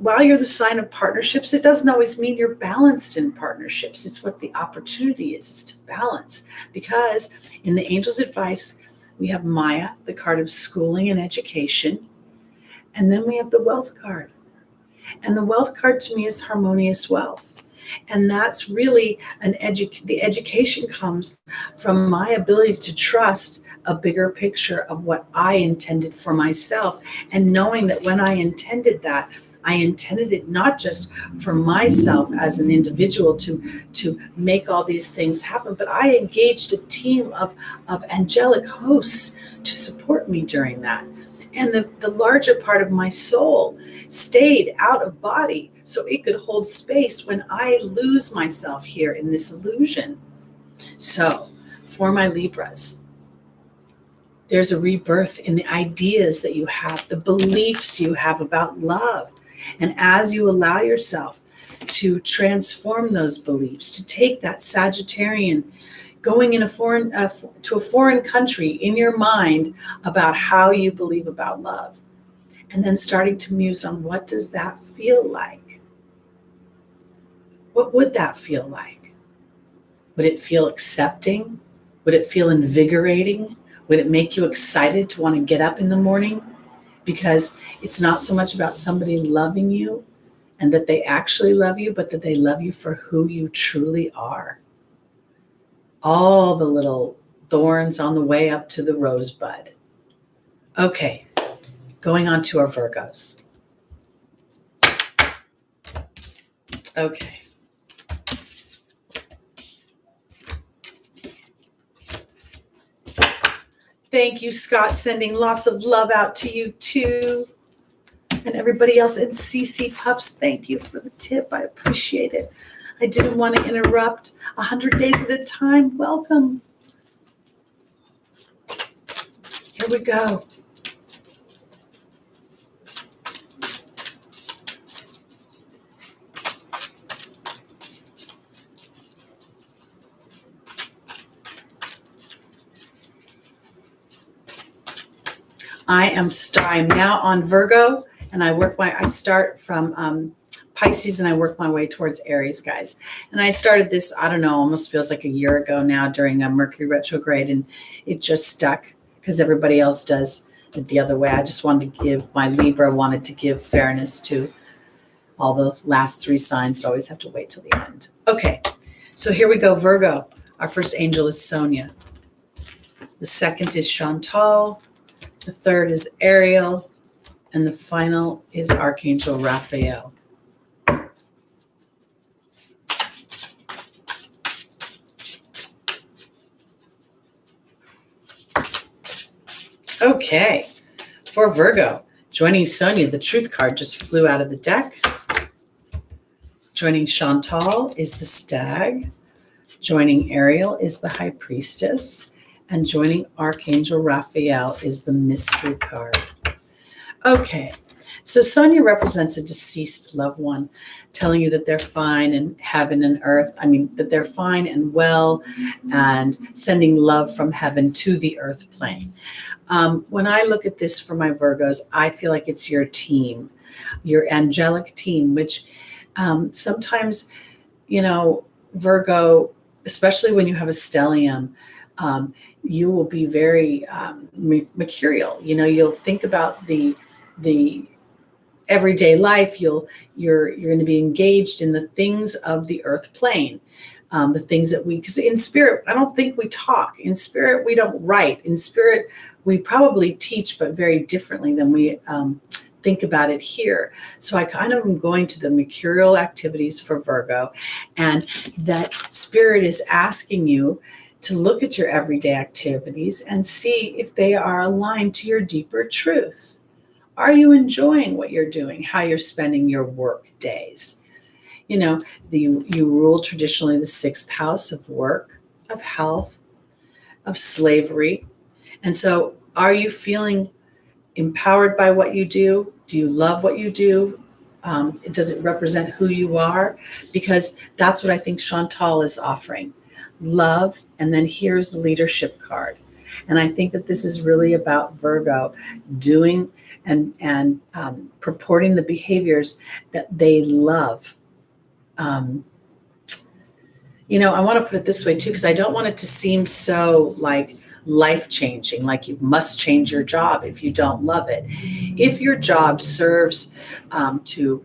while you're the sign of partnerships, it doesn't always mean you're balanced in partnerships. It's what the opportunity is to balance. Because in the angel's advice, we have Maya, the card of schooling and education, and then we have the wealth card. And the wealth card to me is harmonious wealth. And that's really the education comes from my ability to trust a bigger picture of what I intended for myself, and knowing that when I intended that, I intended it not just for myself as an individual to make all these things happen, but I engaged a team of angelic hosts to support me during that. And the larger part of my soul stayed out of body so it could hold space when I lose myself here in this illusion. So for my Libras, there's a rebirth in the ideas that you have, the beliefs you have about love. And as you allow yourself to transform those beliefs, to take that Sagittarian, going in to a foreign country in your mind about how you believe about love, and then starting to muse on what does that feel like? What would that feel like? Would it feel accepting? Would it feel invigorating? Would it make you excited to want to get up in the morning? Because it's not so much about somebody loving you and that they actually love you, but that they love you for who you truly are. All the little thorns on the way up to the rosebud. Okay, going on to our Virgos. Okay. Thank you, Scott. Sending lots of love out to you too. And everybody else. And CC Pups, thank you for the tip. I appreciate it. I didn't want to interrupt. 100 days at a time. Welcome. Here we go. I'm now on Virgo, and I start from Pisces and I work my way towards Aries, guys. And I started this, I don't know, almost feels like a year ago now during a Mercury retrograde, and it just stuck because everybody else does it the other way. I just wanted to give fairness to all the last three signs that always have to wait till the end. Okay, so here we go, Virgo. Our first angel is Sonia. The second is Chantal. The third is Ariel, and the final is Archangel Raphael. Okay, for Virgo, joining Sonia, the Truth card just flew out of the deck. Joining Chantal is the Stag. Joining Ariel is the High Priestess. And joining Archangel Raphael is the Mystery card. Okay, so Sonia represents a deceased loved one, telling you that they're fine in heaven and earth. That they're fine and well, and sending love from heaven to the earth plane. When I look at this for my Virgos, I feel like it's your team, your angelic team, which sometimes, Virgo, especially when you have a stellium, you will be very mercurial. You'll think about the everyday life. You're going to be engaged in the things of the earth plane, the things that because in spirit, I don't think we talk. In spirit, we don't write. In spirit, we probably teach, but very differently than we think about it here. So I kind of am going to the mercurial activities for Virgo, and that spirit is asking you to look at your everyday activities and see if they are aligned to your deeper truth. Are you enjoying what you're doing, how you're spending your work days? You know, you rule traditionally the sixth house of work, of health, of slavery. And so are you feeling empowered by what you do? Do you love what you do? Does it represent who you are? Because that's what I think Chantal is offering. Love, and then here's the leadership card. And I think that this is really about Virgo doing and purporting the behaviors that they love. I want to put it this way too, because I don't want it to seem so like life-changing, like you must change your job if you don't love it. If your job serves to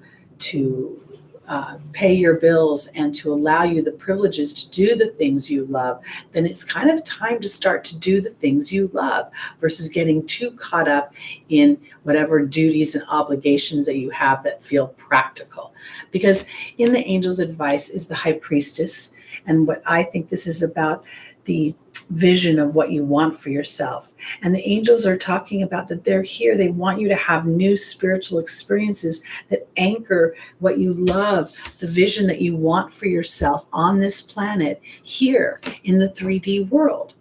pay your bills and to allow you the privileges to do the things you love, then it's kind of time to start to do the things you love versus getting too caught up in whatever duties and obligations that you have that feel practical. Because in the angel's advice is the high priestess. And what I think this is about, the vision of what you want for yourself. And the angels are talking about that they're here. They want you to have new spiritual experiences that anchor what you love, the vision that you want for yourself on this planet here in the 3D world.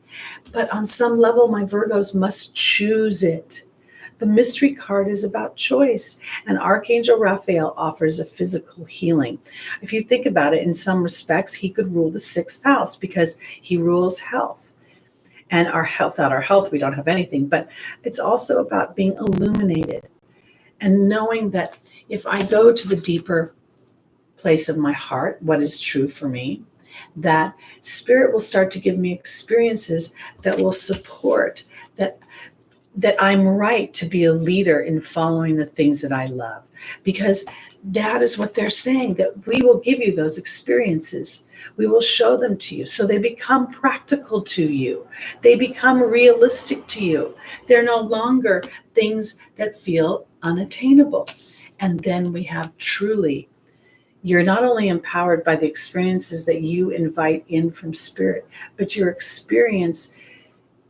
But on some level, my Virgos must choose it. The mystery card is about choice, and Archangel Raphael offers a physical healing. If you think about it, in some respects, he could rule the sixth house because he rules health. And our health, without our health, we don't have anything. But it's also about being illuminated and knowing that if I go to the deeper place of my heart, what is true for me, that spirit will start to give me experiences that will support that I'm right to be a leader in following the things that I love. Because that is what they're saying, that we will give you those experiences. We will show them to you. So they become practical to you. They become realistic to you. They're no longer things that feel unattainable. And then we have truly, you're not only empowered by the experiences that you invite in from spirit, but your experience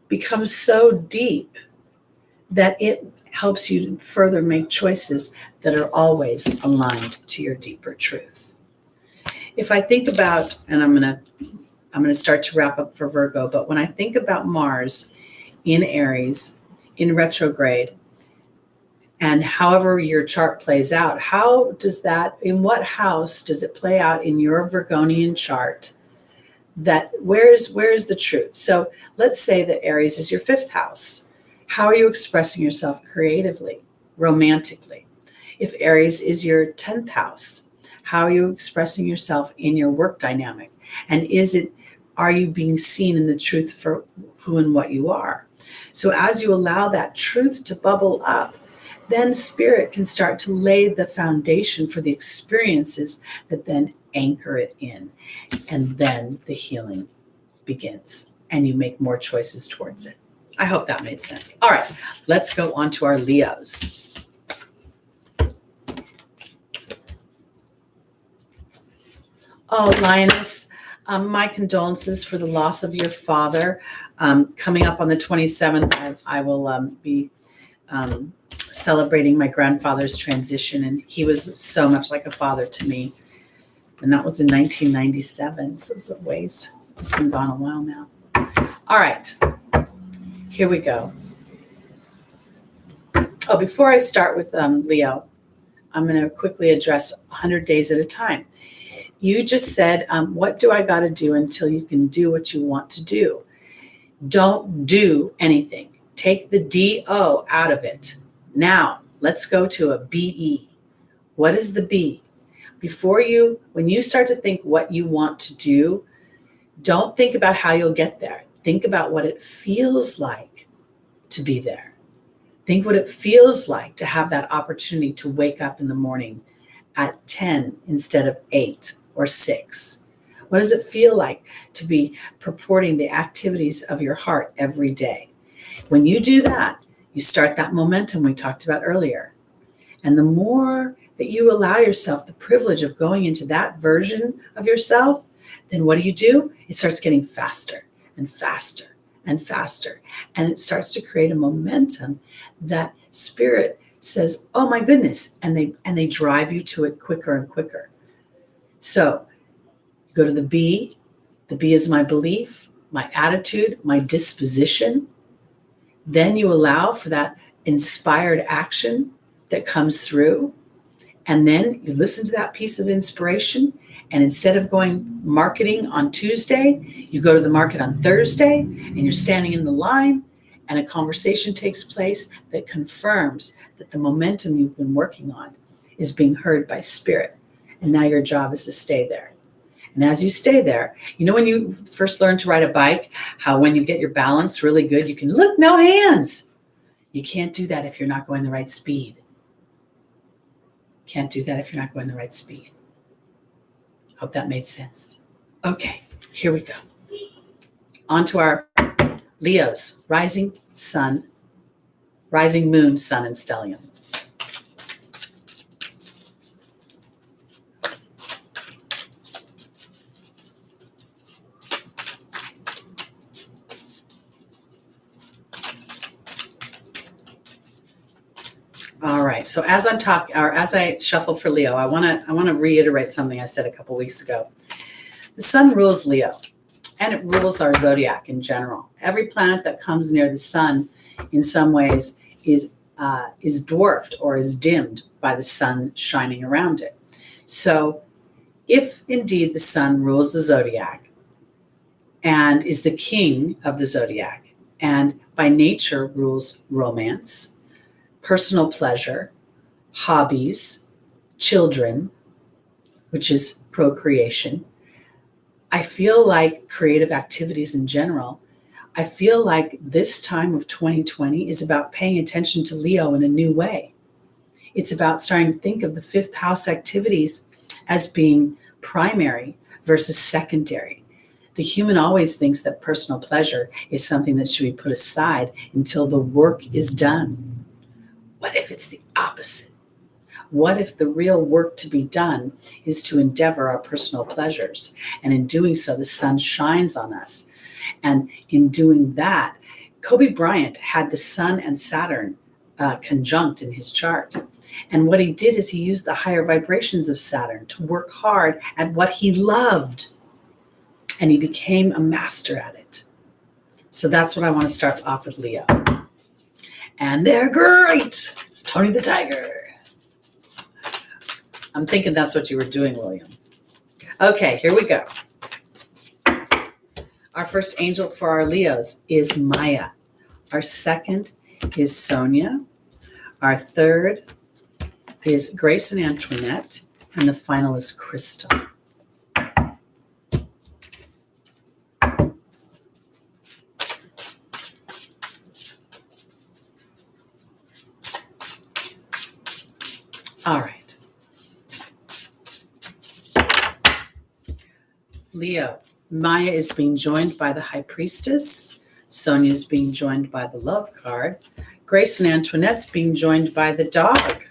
becomes so deep that it helps you further make choices that are always aligned to your deeper truth. If I think about, and I'm going to start to wrap up for Virgo, but when I think about Mars in Aries, in retrograde, and however your chart plays out, how does that, in what house does it play out in your Virgonian chart? That where is the truth? So let's say that Aries is your fifth house. How are you expressing yourself creatively, romantically? If Aries is your 10th house, how are you expressing yourself in your work dynamic? And are you being seen in the truth for who and what you are? So as you allow that truth to bubble up, then spirit can start to lay the foundation for the experiences that then anchor it in. And then the healing begins and you make more choices towards it. I hope that made sense. All right, let's go on to our Leos. Oh, Lioness, my condolences for the loss of your father. Coming up on the 27th, I will be celebrating my grandfather's transition, and he was so much like a father to me. And that was in 1997, so it's been gone a while now. All right. Here we go. Oh, before I start with Leo, I'm going to quickly address 100 days at a time. You just said, what do I got to do until you can do what you want to do? Don't do anything. Take the D-O out of it. Now, let's go to a B-E. What is the B? When you start to think what you want to do, don't think about how you'll get there. Think about what it feels like to be there. Think what it feels like to have that opportunity to wake up in the morning at 10 instead of 8 or 6. What does it feel like to be purporting the activities of your heart every day? When you do that, you start that momentum we talked about earlier. And the more that you allow yourself the privilege of going into that version of yourself, then what do? It starts getting faster and faster and faster. And it starts to create a momentum that spirit says, oh my goodness. And they drive you to it quicker and quicker. So you go to the B. The B is my belief, my attitude, my disposition. Then you allow for that inspired action that comes through. And then you listen to that piece of inspiration. And instead of going marketing on Tuesday, you go to the market on Thursday and you're standing in the line and a conversation takes place that confirms that the momentum you've been working on is being heard by spirit. And now your job is to stay there. And as you stay there, you know, when you first learn to ride a bike, how when you get your balance really good, you can look, no hands. You can't do that if you're not going the right speed. Can't do that if you're not going the right speed. Hope that made sense. Okay, here we go. On to our Leos, rising sun, rising moon, sun, and stellium. All right. So as I'm talking, or as I shuffle for Leo, I want to reiterate something I said a couple weeks ago. The sun rules Leo, and it rules our zodiac in general. Every planet that comes near the sun, in some ways, is dwarfed or is dimmed by the sun shining around it. So, if indeed the sun rules the zodiac and is the king of the zodiac, and by nature rules romance, personal pleasure, hobbies, children, which is procreation. I feel like creative activities in general. I feel like this time of 2020 is about paying attention to Leo in a new way. It's about starting to think of the fifth house activities as being primary versus secondary. The human always thinks that personal pleasure is something that should be put aside until the work is done. What if it's the opposite? What if the real work to be done is to endeavor our personal pleasures? And in doing so, the sun shines on us. And in doing that, Kobe Bryant had the sun and Saturn conjunct in his chart. And what he did is he used the higher vibrations of Saturn to work hard at what he loved. And he became a master at it. So that's what I want to start off with Leo. And they're great. It's Tony the Tiger. I'm thinking that's what you were doing, William. Okay, here we go. Our first angel for our Leos is Maya. Our second is Sonia. Our third is Grace and Antoinette. And the final is Crystal. All right. Leo, Maya is being joined by the High Priestess. Sonia is being joined by the Love card. Grace and Antoinette's being joined by the Dog.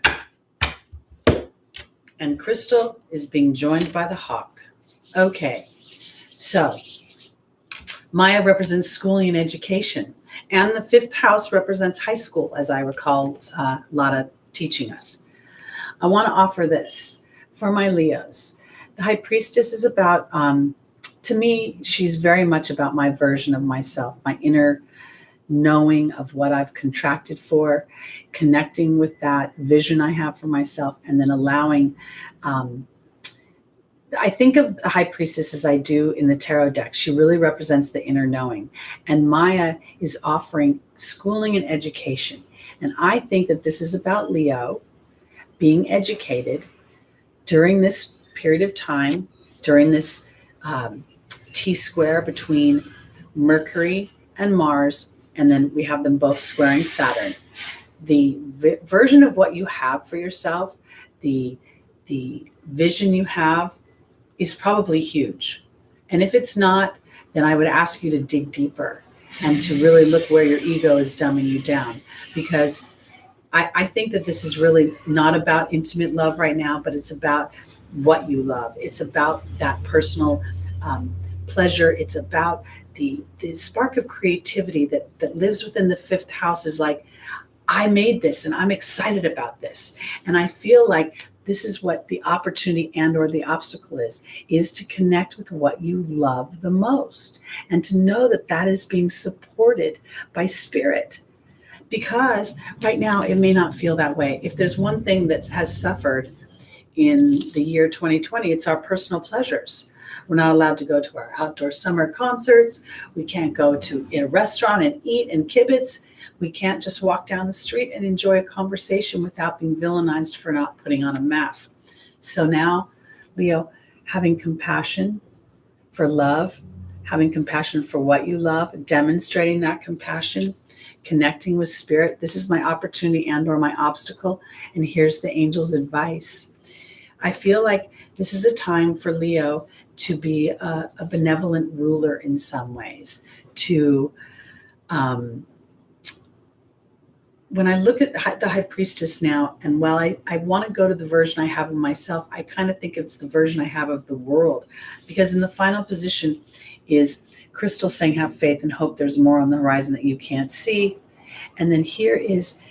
And Crystal is being joined by the Hawk. Okay, so Maya represents schooling and education. And the fifth house represents high school, as I recall Lada teaching us. I want to offer this for my Leos. The High Priestess is about, to me, she's very much about my version of myself, my inner knowing of what I've contracted for, connecting with that vision I have for myself, and then allowing, I think of the High Priestess as I do in the tarot deck. She really represents the inner knowing. And Maya is offering schooling and education. And I think that this is about Leo being educated during this period of time, during this T-square between Mercury and Mars, and then we have them both squaring Saturn. The version of what you have for yourself, the vision you have is probably huge. And if it's not, then I would ask you to dig deeper and to really look where your ego is dumbing you down, because I think that this is really not about intimate love right now, but it's about what you love. It's about that personal pleasure. It's about the spark of creativity that lives within the fifth house is like, I made this and I'm excited about this. And I feel like this is what the opportunity and or the obstacle is to connect with what you love the most and to know that that is being supported by spirit. Because right now it may not feel that way. If there's one thing that has suffered in the year 2020, it's our personal pleasures. We're not allowed to go to our outdoor summer concerts. We can't go to a restaurant and eat and kibitz. We can't just walk down the street and enjoy a conversation without being villainized for not putting on a mask. So now, Leo, having compassion for love, having compassion for what you love, demonstrating that compassion, connecting with spirit. This is my opportunity and or my obstacle. And here's the angel's advice. I feel like this is a time for Leo to be a benevolent ruler in some ways, to when I look at the High Priestess now, and while I want to go to the version I have of myself, I kind of think it's the version I have of the world. Because in the final position is Crystal saying, have faith and hope there's more on the horizon that you can't see. And then here is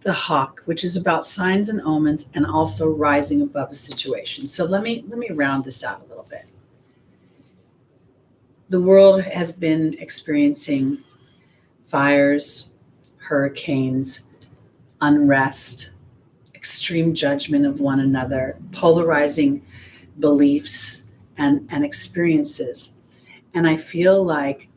the hawk, which is about signs and omens and also rising above a situation. So let me round this out a little bit. The world has been experiencing fires, hurricanes, unrest, extreme judgment of one another, polarizing beliefs and experiences. And I feel like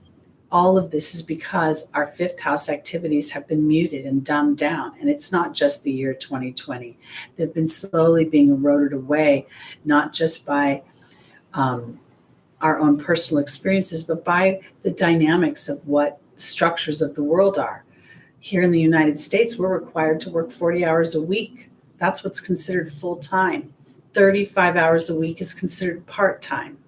all of this is because our fifth house activities have been muted and dumbed down. And it's not just the year 2020. They've been slowly being eroded away, not just by our own personal experiences, but by the dynamics of what the structures of the world are. Here in the United States, we're required to work 40 hours a week. That's what's considered full-time. 35 hours a week is considered part-time.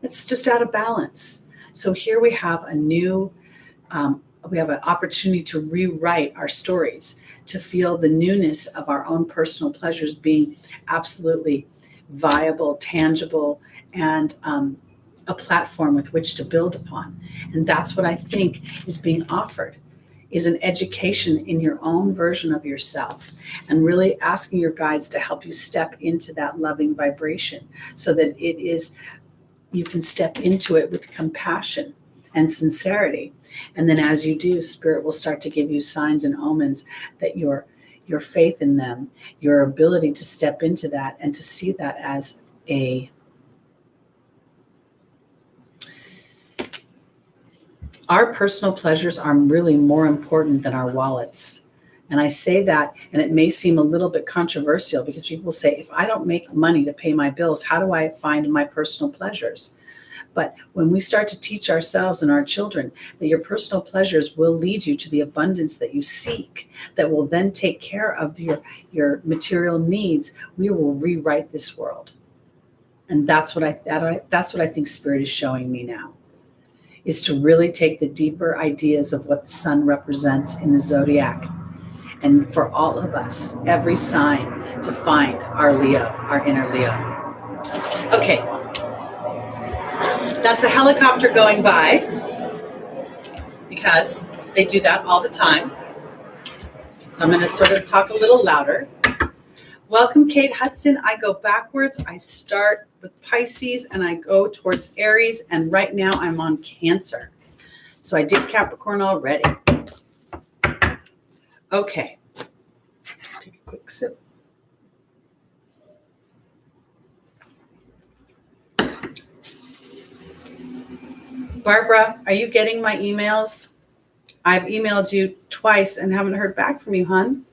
It's just out of balance. So here we have we have an opportunity to rewrite our stories, to feel the newness of our own personal pleasures being absolutely viable, tangible, and a platform with which to build upon. And that's what I think is being offered, is an education in your own version of yourself and really asking your guides to help you step into that loving vibration so that you can step into it with compassion and sincerity. And then as you do, Spirit will start to give you signs and omens that your faith in them, your ability to step into that and to see that as our personal pleasures are really more important than our wallets. And I say that, and it may seem a little bit controversial because people say, if I don't make money to pay my bills, how do I find my personal pleasures? But when we start to teach ourselves and our children that your personal pleasures will lead you to the abundance that you seek, that will then take care of your material needs, we will rewrite this world. And that's what I think Spirit is showing me now, is to really take the deeper ideas of what the sun represents in the zodiac. And for all of us, every sign, to find our Leo, our inner Leo. Okay. That's a helicopter going by because they do that all the time. So I'm going to sort of talk a little louder. Welcome, Kate Hudson. I go backwards. I start with Pisces and I go towards Aries. And right now I'm on Cancer. So I did Capricorn already. Okay. Take a quick sip. Barbara, are you getting my emails? I've emailed you twice and haven't heard back from you, hon.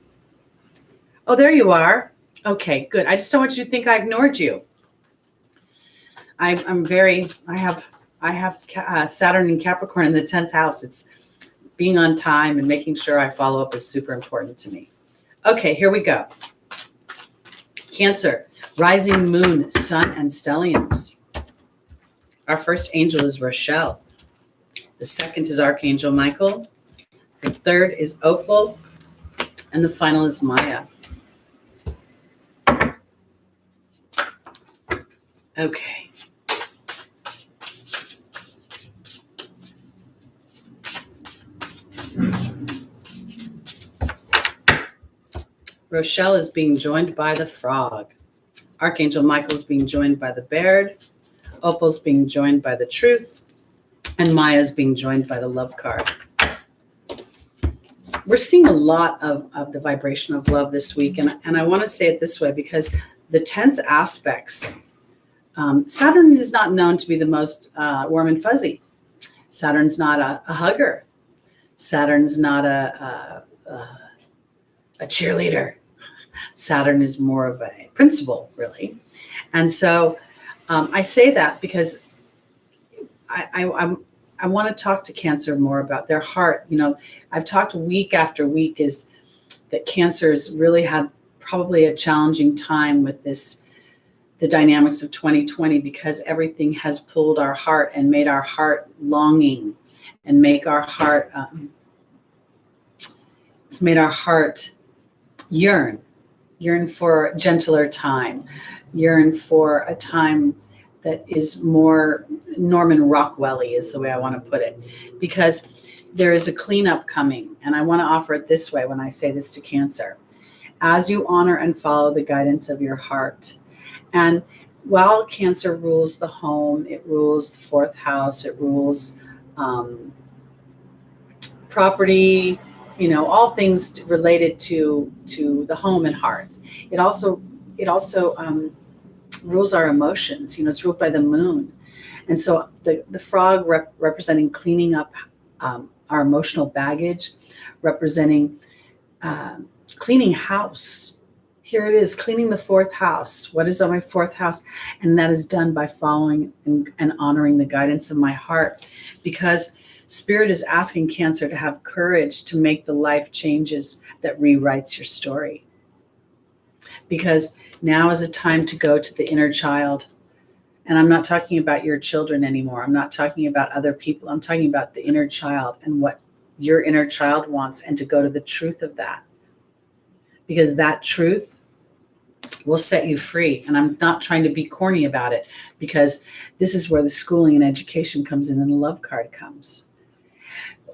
Oh, there you are. Okay, good. I just don't want you to think I ignored you. I have Saturn in Capricorn in the 10th house. It's being on time and making sure I follow up is super important to me. Okay, here we go. Cancer, rising moon, sun, and stelliums. Our first angel is Rochelle. The second is Archangel Michael. The third is Opal. And the final is Maya. Okay. Rochelle is being joined by the frog. Archangel Michael is being joined by the bear. Opal's being joined by the truth. And Maya's being joined by the love card. We're seeing a lot of the vibration of love this week. And I want to say it this way because the tense aspects, Saturn is not known to be the most warm and fuzzy. Saturn's not a hugger. Saturn's not a cheerleader. Saturn is more of a principal, really. And so I say that because I want to talk to Cancer more about their heart. You know, I've talked week after week is that Cancer's really had probably a challenging time with the dynamics of 2020, because everything has pulled our heart and made our heart longing and make our heart, it's made our heart yearn for gentler time, yearn for a time that is more Norman Rockwell-y is the way I want to put it, because there is a cleanup coming. And I want to offer it this way when I say this to Cancer. As you honor and follow the guidance of your heart, and while Cancer rules the home, it rules the fourth house, it rules property, you know, all things related to the home and hearth. It also rules our emotions. You know, it's ruled by the moon. And so the frog representing cleaning up our emotional baggage, representing cleaning house. Here it is, cleaning the fourth house. What is on my fourth house? And that is done by following and honoring the guidance of my heart, because Spirit is asking Cancer to have courage to make the life changes that rewrites your story. Because now is a time to go to the inner child. And I'm not talking about your children anymore. I'm not talking about other people. I'm talking about the inner child and what your inner child wants, and to go to the truth of that. Because that truth will set you free. And I'm not trying to be corny about it, because this is where the schooling and education comes in and the love card comes.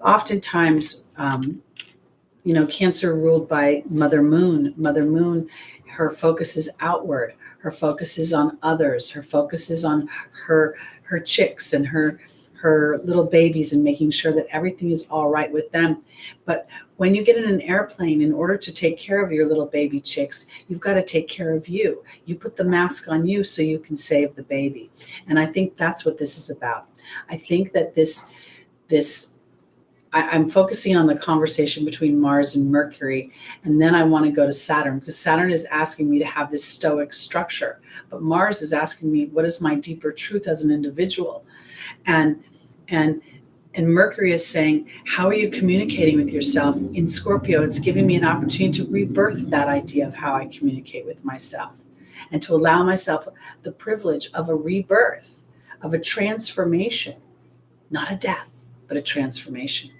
Oftentimes, you know, Cancer ruled by Mother Moon. Mother Moon, her focus is outward. Her focus is on others. Her focus is on her chicks and her little babies, and making sure that everything is all right with them. But when you get in an airplane, in order to take care of your little baby chicks, you've got to take care of you. You put the mask on you so you can save the baby. And I think that's what this is about. I think that I'm focusing on the conversation between Mars and Mercury, and then I want to go to Saturn, because Saturn is asking me to have this stoic structure, but Mars is asking me, what is my deeper truth as an individual? And Mercury is saying, how are you communicating with yourself? In Scorpio, it's giving me an opportunity to rebirth that idea of how I communicate with myself, and to allow myself the privilege of a rebirth, of a transformation, not a death, but a transformation.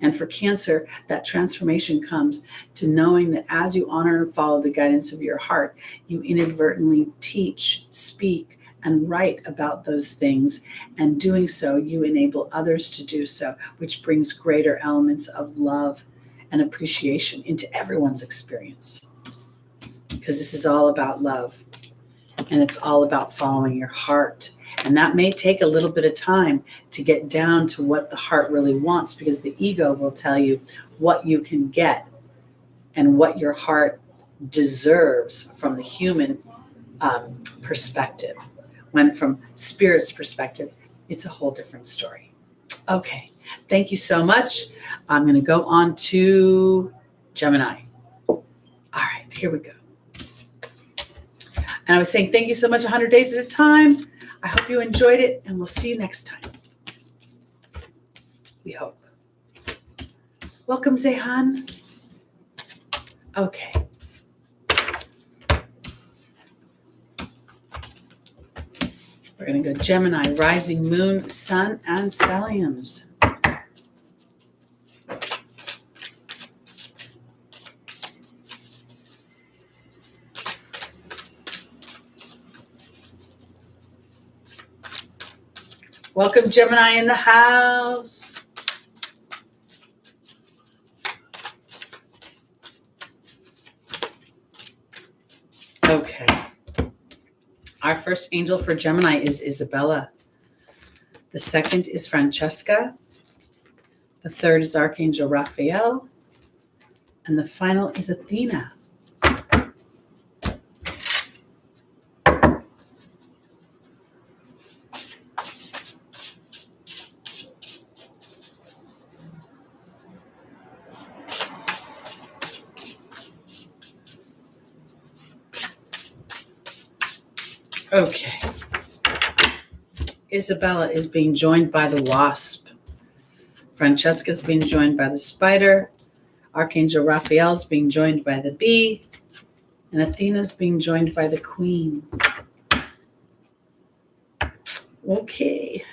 And for Cancer, that transformation comes to knowing that as you honor and follow the guidance of your heart, you inadvertently teach, speak, and write about those things. And doing so, you enable others to do so, which brings greater elements of love and appreciation into everyone's experience. Because this is all about love, and it's all about following your heart. And that may take a little bit of time to get down to what the heart really wants, because the ego will tell you what you can get and what your heart deserves from the human perspective. When from Spirit's perspective, it's a whole different story. Okay, thank you so much. I'm going to go on to Gemini. All right, here we go. And I was saying thank you so much, 100 days at a time. I hope you enjoyed it, and we'll see you next time. We hope. Welcome, Zehan. Okay. We're going to go Gemini, rising moon, sun, and stelliums. Welcome, Gemini in the house. Our first angel for Gemini is Isabella. The second is Francesca. The third is Archangel Raphael. And the final is Athena. Okay. Isabella is being joined by the wasp. Francesca is being joined by the spider. Archangel Raphael is being joined by the bee. And Athena is being joined by the queen. Okay.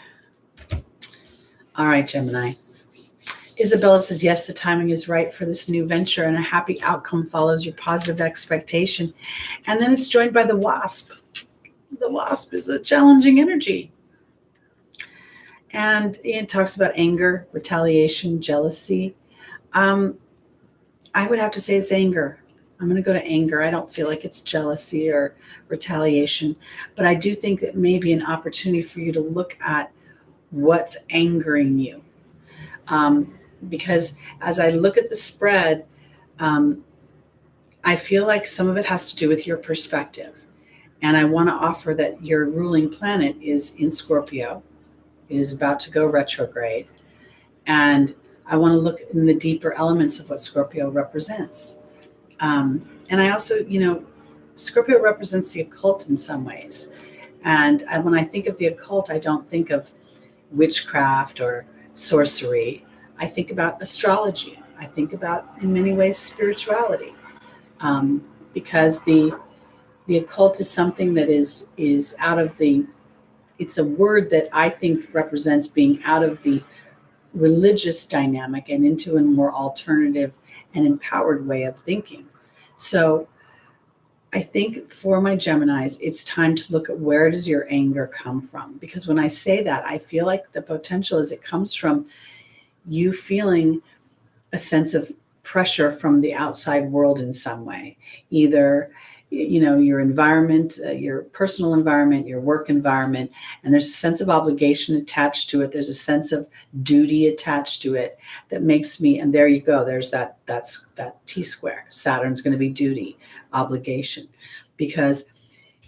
All right, Gemini. Isabella says, yes, the timing is right for this new venture and a happy outcome follows your positive expectation. And then it's joined by the wasp. The wasp is a challenging energy. And it talks about anger, retaliation, jealousy. I would have to say it's anger. I'm going to go to anger. I don't feel like it's jealousy or retaliation, but I do think that may be an opportunity for you to look at what's angering you. Because as I look at the spread, I feel like some of it has to do with your perspective. And I want to offer that your ruling planet is in Scorpio. It is about to go retrograde. And I want to look in the deeper elements of what Scorpio represents. And I also, Scorpio represents the occult in some ways. And when I think of the occult, I don't think of witchcraft or sorcery. I think about astrology. I think about, in many ways, spirituality. Because the occult is something that is out of it's a word that I think represents being out of the religious dynamic and into a more alternative and empowered way of thinking. So I think for my Geminis, it's time to look at where does your anger come from? Because when I say that, I feel like the potential is it comes from you feeling a sense of pressure from the outside world in some way, either your environment, your personal environment, your work environment, and there's a sense of obligation attached to it. There's a sense of duty attached to it that makes me, and there you go. There's that T square. Saturn's going to be duty, obligation, because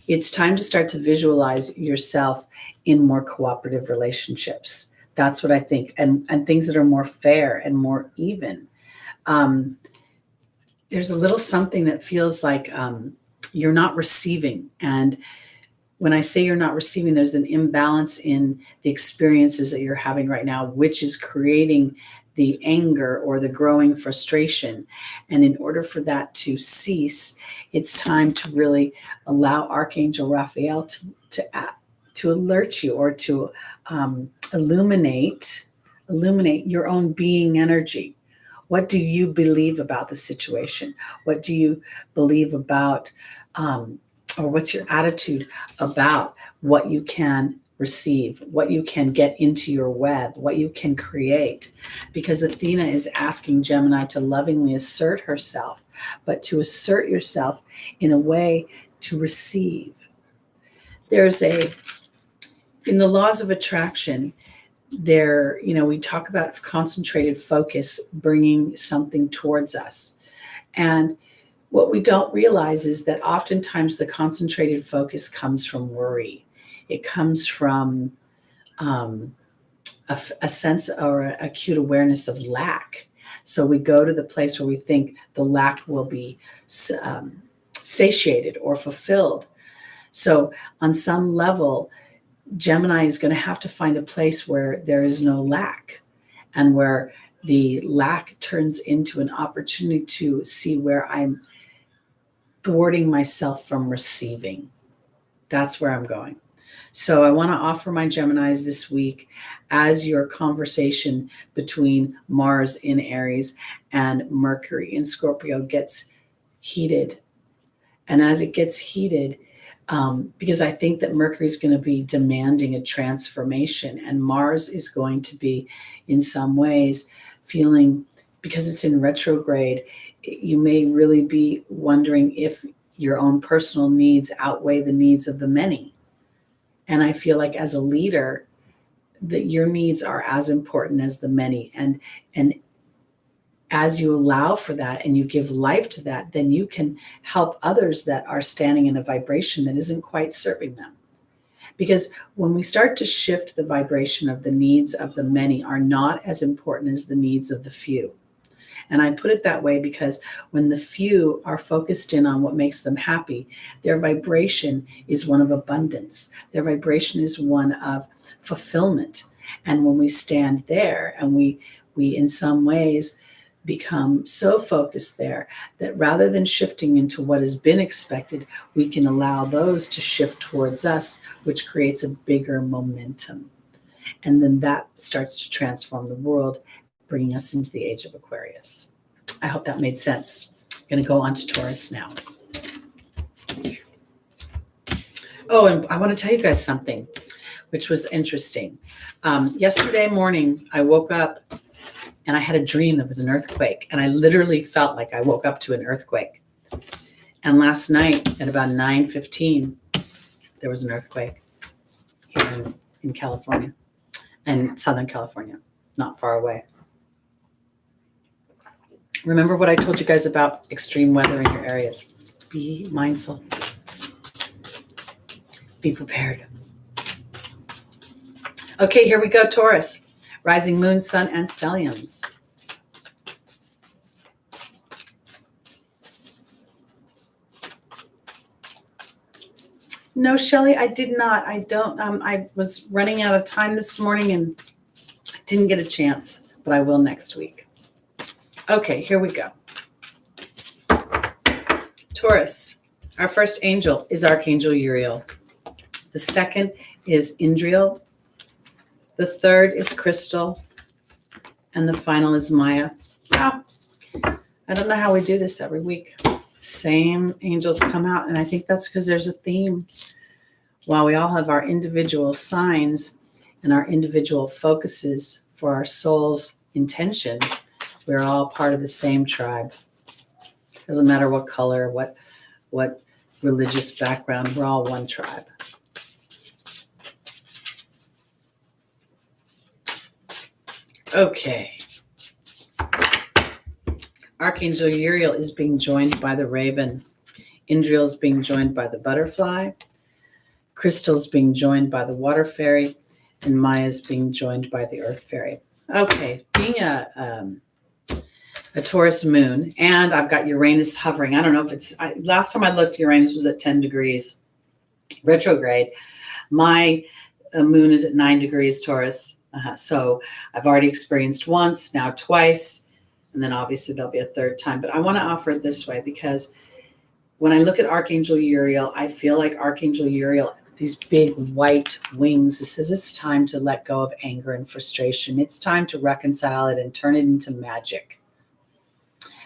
it's time to start to visualize yourself in more cooperative relationships. That's what I think, and things that are more fair and more even. There's a little something that feels like you're not receiving. And when I say you're not receiving, there's an imbalance in the experiences that you're having right now, which is creating the anger or the growing frustration. And in order for that to cease, it's time to really allow Archangel Raphael to alert you or to illuminate your own being energy. What do you believe about the situation? What do you believe about, or what's your attitude about what you can receive, what you can get into your web, what you can create? Because Athena is asking Gemini to lovingly assert herself, but to assert yourself in a way to receive. In the laws of attraction, we talk about concentrated focus bringing something towards us. And what we don't realize is that oftentimes the concentrated focus comes from worry. It comes from a sense or an acute awareness of lack. So we go to the place where we think the lack will be satiated or fulfilled. So on some level, Gemini is going to have to find a place where there is no lack and where the lack turns into an opportunity to see where I'm thwarting myself from receiving. That's where I'm going. So I want to offer my Geminis this week as your conversation between Mars in Aries and Mercury in Scorpio gets heated. And as it gets heated, because I think that Mercury is going to be demanding a transformation, and Mars is going to be, in some ways, feeling, because it's in retrograde, you may really be wondering if your own personal needs outweigh the needs of the many. And I feel like as a leader, that your needs are as important as the many. And as you allow for that and you give life to that, then you can help others that are standing in a vibration that isn't quite serving them. Because when we start to shift the vibration of the needs of the many are not as important as the needs of the few. And I put it that way because when the few are focused in on what makes them happy, their vibration is one of abundance. Their vibration is one of fulfillment. And when we stand there and we in some ways become so focused there that rather than shifting into what has been expected, we can allow those to shift towards us, which creates a bigger momentum. And then that starts to transform the world, bringing us into the age of Aquarius. I hope that made sense. I'm going to go on to Taurus now. Oh, and I want to tell you guys something, which was interesting. Yesterday morning, I woke up and I had a dream that was an earthquake. And I literally felt like I woke up to an earthquake. And last night at about 9:15, there was an earthquake here in California and Southern California, not far away. Remember what I told you guys about extreme weather in your areas. Be mindful. Be prepared. Okay, here we go, Taurus. Rising moon, sun, and stelliums. No, Shelley, I did not. I don't. I was running out of time this morning and didn't get a chance, but I will next week. Okay, here we go. Taurus. Our first angel is Archangel Uriel. The second is Indriel. The third is Crystal. And the final is Maya. Wow. I don't know how we do this every week. Same angels come out. And I think that's because there's a theme. While we all have our individual signs and our individual focuses for our soul's intention, we're all part of the same tribe. Doesn't matter what color, what religious background, we're all one tribe. Okay. Archangel Uriel is being joined by the raven. Indriel is being joined by the butterfly. Crystal is being joined by the water fairy. And Maya is being joined by the earth fairy. Okay, being a Taurus moon, and I've got Uranus hovering. I don't know if it's, last time I looked, Uranus was at 10 degrees retrograde. My moon is at 9 degrees Taurus. So I've already experienced once, now twice, and then obviously there'll be a third time. But I want to offer it this way because when I look at Archangel Uriel, I feel like Archangel Uriel, these big white wings, it says it's time to let go of anger and frustration. It's time to reconcile it and turn it into magic.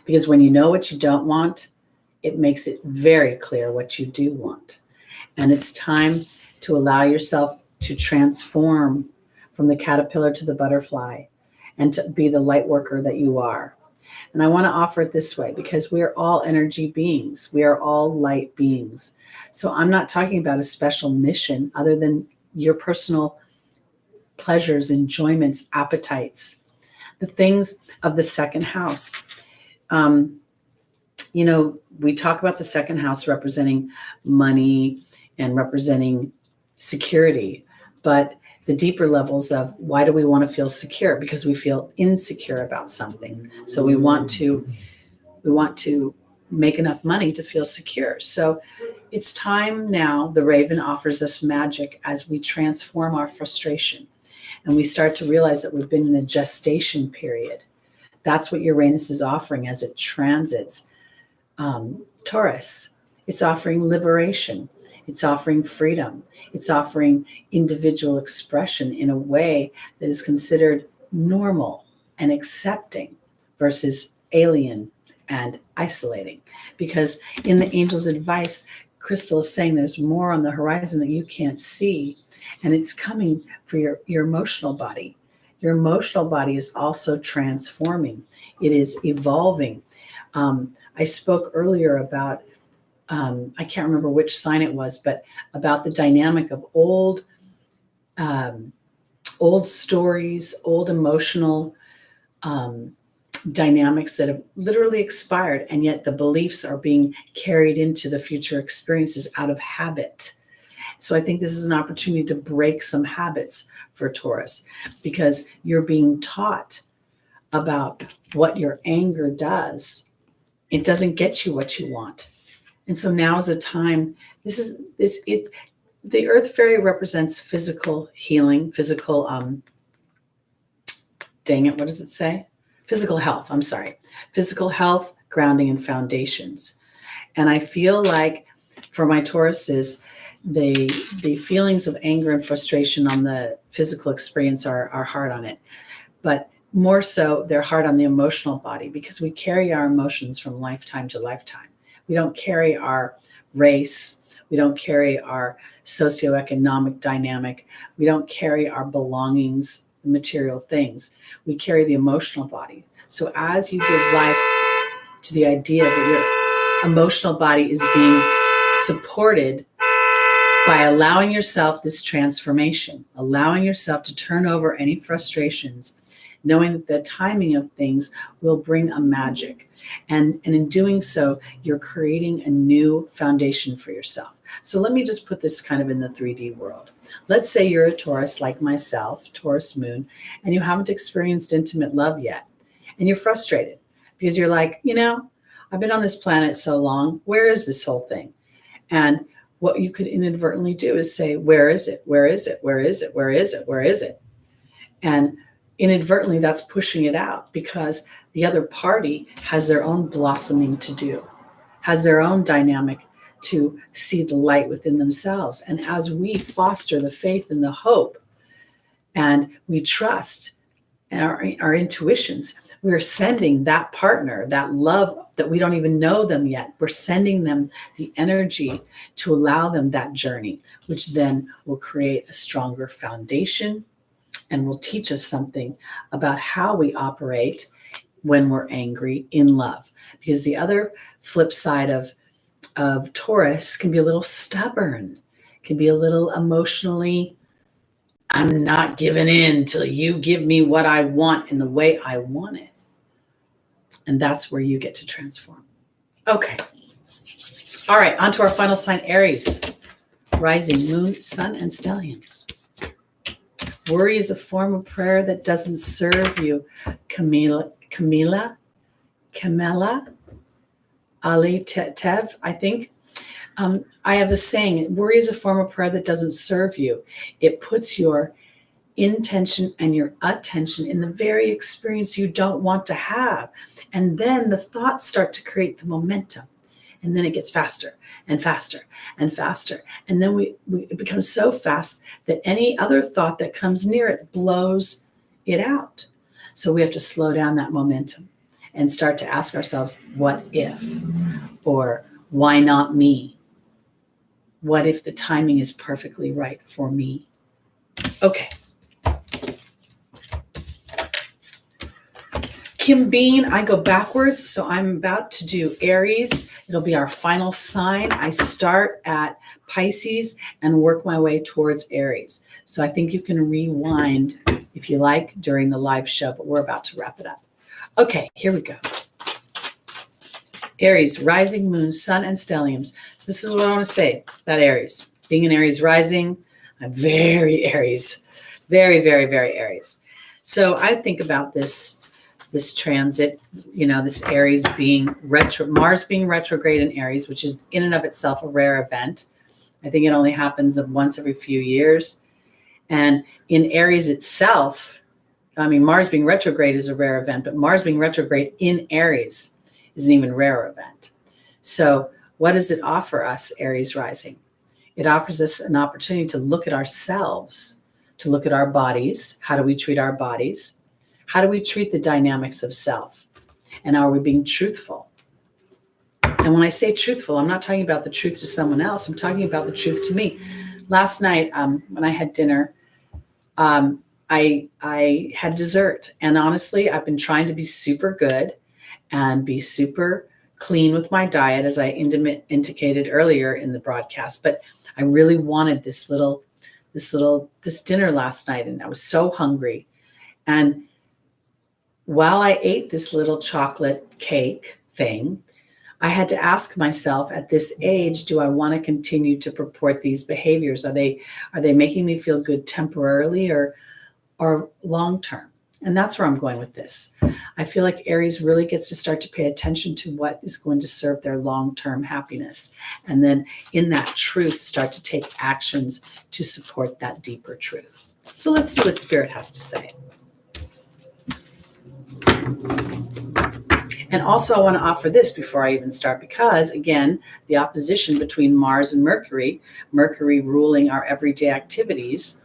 Because when you know what you don't want, it makes it very clear what you do want. And it's time to allow yourself to transform from the caterpillar to the butterfly and to be the light worker that you are. And I want to offer it this way because we are all energy beings. We are all light beings. So I'm not talking about a special mission other than your personal pleasures, enjoyments, appetites, the things of the second house. We talk about the second house representing money and representing security, but the deeper levels of why do we want to feel secure? Because we feel insecure about something. So we want to make enough money to feel secure. So it's time now, the raven offers us magic as we transform our frustration. And we start to realize that we've been in a gestation period. That's what Uranus is offering as it transits Taurus. It's offering liberation. It's offering freedom. It's offering individual expression in a way that is considered normal and accepting versus alien and isolating. Because in the angel's advice, Crystal is saying there's more on the horizon that you can't see, and it's coming for your emotional body. Your emotional body is also transforming. It is evolving. I spoke earlier about, I can't remember which sign it was, but about the dynamic of old old stories, old emotional dynamics that have literally expired, and yet the beliefs are being carried into the future experiences out of habit. So I think this is an opportunity to break some habits for Taurus, because you're being taught about what your anger does. It doesn't get you what you want. And so now is a time, the Earth Fairy represents physical healing, physical, dang it, what does it say? Physical health, I'm sorry. Physical health, grounding, and foundations. And I feel like for my Tauruses, the feelings of anger and frustration on the physical experience are hard on it. But more so, they're hard on the emotional body, because we carry our emotions from lifetime to lifetime. We don't carry our race. We don't carry our socioeconomic dynamic. We don't carry our belongings, material things. We carry the emotional body. So as you give life to the idea that your emotional body is being supported by allowing yourself this transformation, allowing yourself to turn over any frustrations, knowing that the timing of things will bring a magic. And in doing so, you're creating a new foundation for yourself. So let me just put this kind of in the 3D world. Let's say you're a Taurus like myself, Taurus moon, and you haven't experienced intimate love yet. And you're frustrated because you're like, I've been on this planet so long. Where is this whole thing? And what you could inadvertently do is say, where is it? Where is it? Where is it? Where is it? Where is it? And inadvertently, that's pushing it out, because the other party has their own blossoming to do, has their own dynamic to see the light within themselves. And as we foster the faith and the hope, and we trust our intuitions, we're sending that partner, that love that we don't even know them yet, we're sending them the energy to allow them that journey, which then will create a stronger foundation and will teach us something about how we operate when we're angry in love. Because the other flip side of Taurus can be a little stubborn, can be a little emotionally, I'm not giving in till you give me what I want in the way I want it. And that's where you get to transform. Okay. All right, on to our final sign, Aries. Rising, moon, sun, and stelliums. Worry is a form of prayer that doesn't serve you. Camila, Ali Tev, I think. I have a saying, worry is a form of prayer that doesn't serve you. It puts your intention and your attention in the very experience you don't want to have. And then the thoughts start to create the momentum. And then it gets faster and faster and faster. And then it becomes so fast that any other thought that comes near it blows it out. So we have to slow down that momentum and start to ask ourselves, what if? Or why not me? What if the timing is perfectly right for me? Okay. Kim Bean, I go backwards, so I'm about to do Aries. It'll be our final sign. I start at Pisces and work my way towards Aries. So I think you can rewind if you like during the live show, but we're about to wrap it up. Okay, here we go. Aries, rising, moon, sun, and stelliums. So this is what I want to say about Aries. Being an Aries rising, I'm very Aries. Very, very, very Aries. So I think about this transit, this Aries being Mars being retrograde in Aries, which is in and of itself a rare event. I think it only happens once every few years. And in Aries itself, Mars being retrograde is a rare event, but Mars being retrograde in Aries is an even rarer event. So what does it offer us, Aries rising? It offers us an opportunity to look at ourselves, to look at our bodies. How do we treat our bodies? How do we treat the dynamics of self? And are we being truthful? And when I say truthful, I'm not talking about the truth to someone else. I'm talking about the truth to me. Last night, when I had dinner, I had dessert. And honestly, I've been trying to be super good and be super clean with my diet, as I indicated earlier in the broadcast. But I really wanted this little this dinner last night, and I was so hungry. And while I ate this little chocolate cake thing, I had to ask myself, at this age, do I want to continue to purport these behaviors? Are they making me feel good temporarily or long term? And that's where I'm going with this. I feel like Aries really gets to start to pay attention to what is going to serve their long-term happiness. And then in that truth, start to take actions to support that deeper truth. So let's see what Spirit has to say. And also I want to offer this before I even start, because again, the opposition between Mars and Mercury ruling our everyday activities,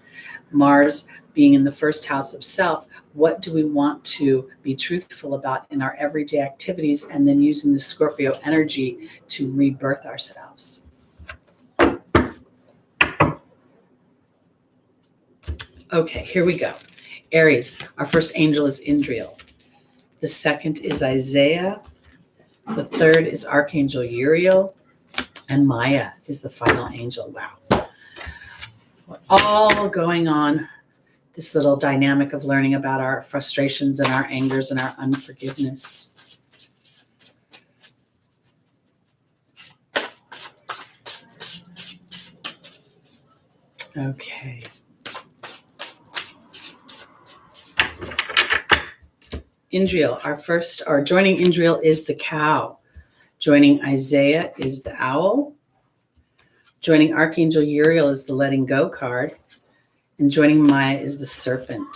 Mars being in the first house of self, what do we want to be truthful about in our everyday activities, and then using the Scorpio energy to rebirth ourselves. Okay, here we go. Aries, our first angel is Indriel. The second is Isaiah. The third is Archangel Uriel. And Maya is the final angel. Wow. We're all going on this little dynamic of learning about our frustrations and our angers and our unforgiveness. Okay. Indriel, joining Indriel is the cow. Joining Isaiah is the owl. Joining Archangel Uriel is the letting go card. And joining Maya is the serpent.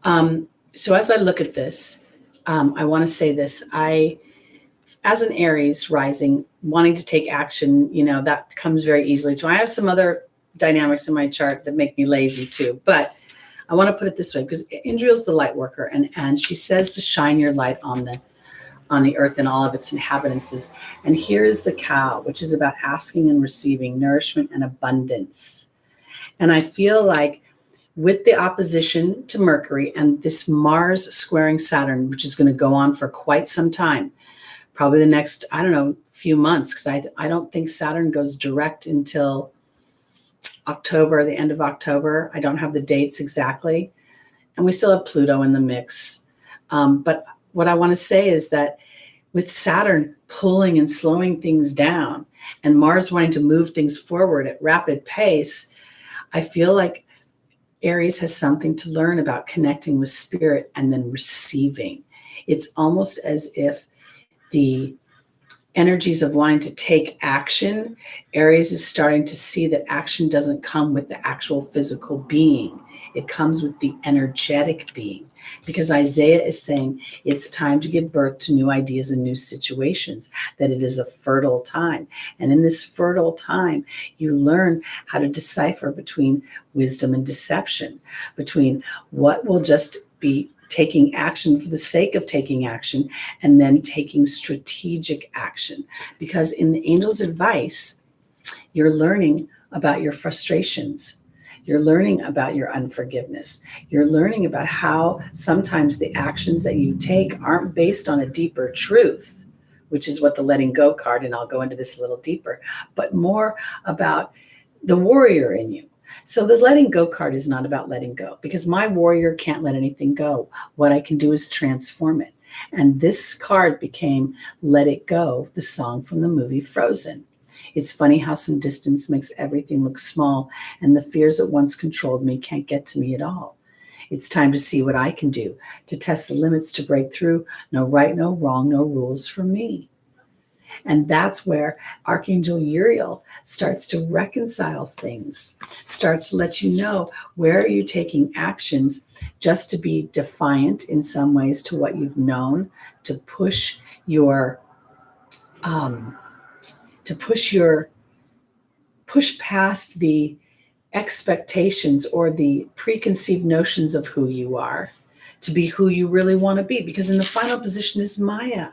So as I look at this, I want to say this. As an Aries rising, wanting to take action, that comes very easily to me. I have some other dynamics in my chart that make me lazy too, but I want to put it this way, because Indriel's the light worker, and she says to shine your light on the earth and all of its inhabitants. And here is the cow, which is about asking and receiving nourishment and abundance. And I feel like with the opposition to Mercury and this Mars squaring Saturn, which is going to go on for quite some time, probably the next, few months, because I don't think Saturn goes direct until October, the end of October. I don't have the dates exactly. And we still have Pluto in the mix. But what I want to say is that with Saturn pulling and slowing things down and Mars wanting to move things forward at rapid pace, I feel like Aries has something to learn about connecting with spirit and then receiving. It's almost as if the energies of wanting to take action, Aries is starting to see that action doesn't come with the actual physical being. It comes with the energetic being, because Isaiah is saying it's time to give birth to new ideas and new situations, that it is a fertile time. And in this fertile time, you learn how to decipher between wisdom and deception, between what will just be taking action for the sake of taking action, and then taking strategic action. Because in the angel's advice, you're learning about your frustrations. You're learning about your unforgiveness. You're learning about how sometimes the actions that you take aren't based on a deeper truth, which is what the letting go card, and I'll go into this a little deeper, but more about the warrior in you. So the letting go card is not about letting go, because my warrior can't let anything go. What I can do is transform it. And this card became Let It Go, the song from the movie Frozen. It's funny how some distance makes everything look small, and the fears that once controlled me can't get to me at all. It's time to see what I can do, to test the limits, to break through. No right, no wrong, no rules for me. And that's where Archangel Uriel starts to reconcile things, starts to let you know where are you taking actions just to be defiant in some ways to what you've known, to push past the expectations or the preconceived notions of who you are, to be who you really want to be. Because in the final position is Maya.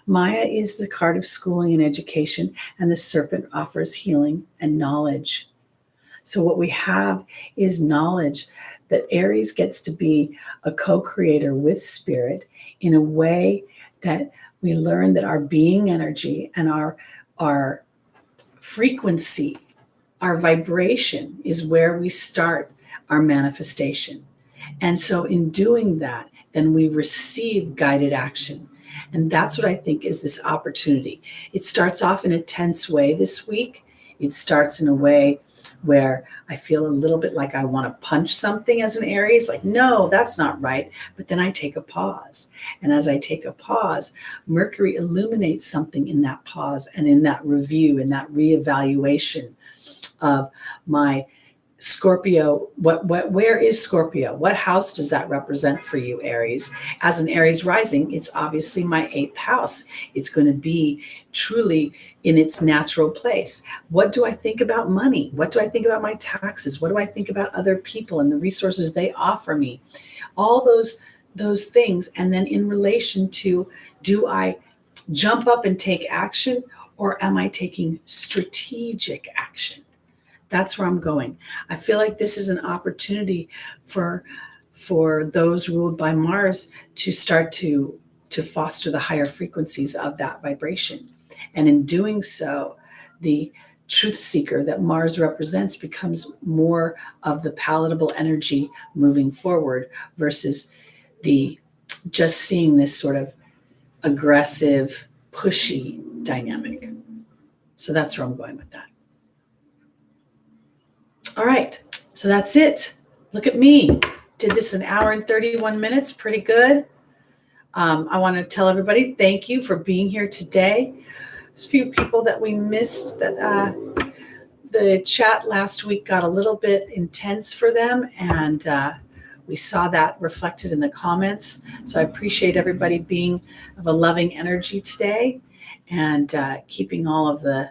Maya is the card of schooling and education, and the serpent offers healing and knowledge. So what we have is knowledge that Aries gets to be a co-creator with spirit in a way that we learn that our being energy and our frequency, our vibration is where we start our manifestation. And so in doing that, then we receive guided action. And that's what I think is this opportunity. It starts off in a tense way this week. It starts in a way where I feel a little bit like I want to punch something as an Aries, like, no, that's not right. But then I take a pause. And as I take a pause, Mercury illuminates something in that pause and in that review, in that reevaluation of my Scorpio. Where is Scorpio? What house does that represent for you, Aries? As an Aries rising, it's obviously my 8th house. It's going to be truly in its natural place. What do I think about money? What do I think about my taxes? What do I think about other people and the resources they offer me? All those things. And then in relation to, do I jump up and take action, or am I taking strategic action? That's where I'm going. I feel like this is an opportunity for those ruled by Mars to start to foster the higher frequencies of that vibration. And in doing so, the truth seeker that Mars represents becomes more of the palatable energy moving forward versus the just seeing this sort of aggressive, pushy dynamic. So that's where I'm going with that. All right, so that's it. Look at me. Did this an hour and 31 minutes, pretty good. I want to tell everybody thank you for being here today. There's a few people that we missed, that the chat last week got a little bit intense for them, and we saw that reflected in the comments. So I appreciate everybody being of a loving energy today and keeping all of the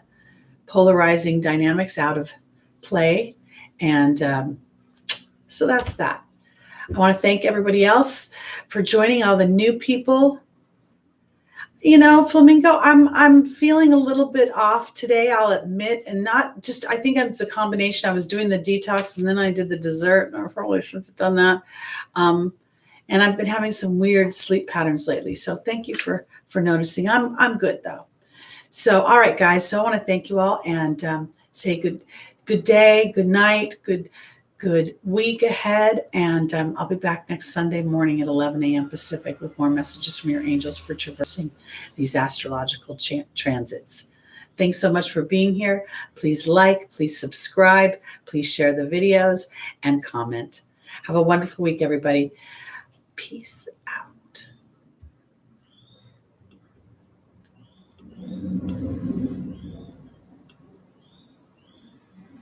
polarizing dynamics out of play. And so that's that. I want to thank everybody else for joining, all the new people. You know, Flamingo, I'm feeling a little bit off today, I'll admit, and not just, I think it's a combination. I was doing the detox and then I did the dessert, and I probably should have done that. And I've been having some weird sleep patterns lately. So thank you for noticing. I'm good though. So, all right, guys. So I want to thank you all and say good day, good night, good week ahead. And I'll be back next Sunday morning at 11 a.m. Pacific with more messages from your angels for traversing these astrological transits. Thanks so much for being here. Please like, please subscribe, please share the videos and comment. Have a wonderful week, everybody. Peace out.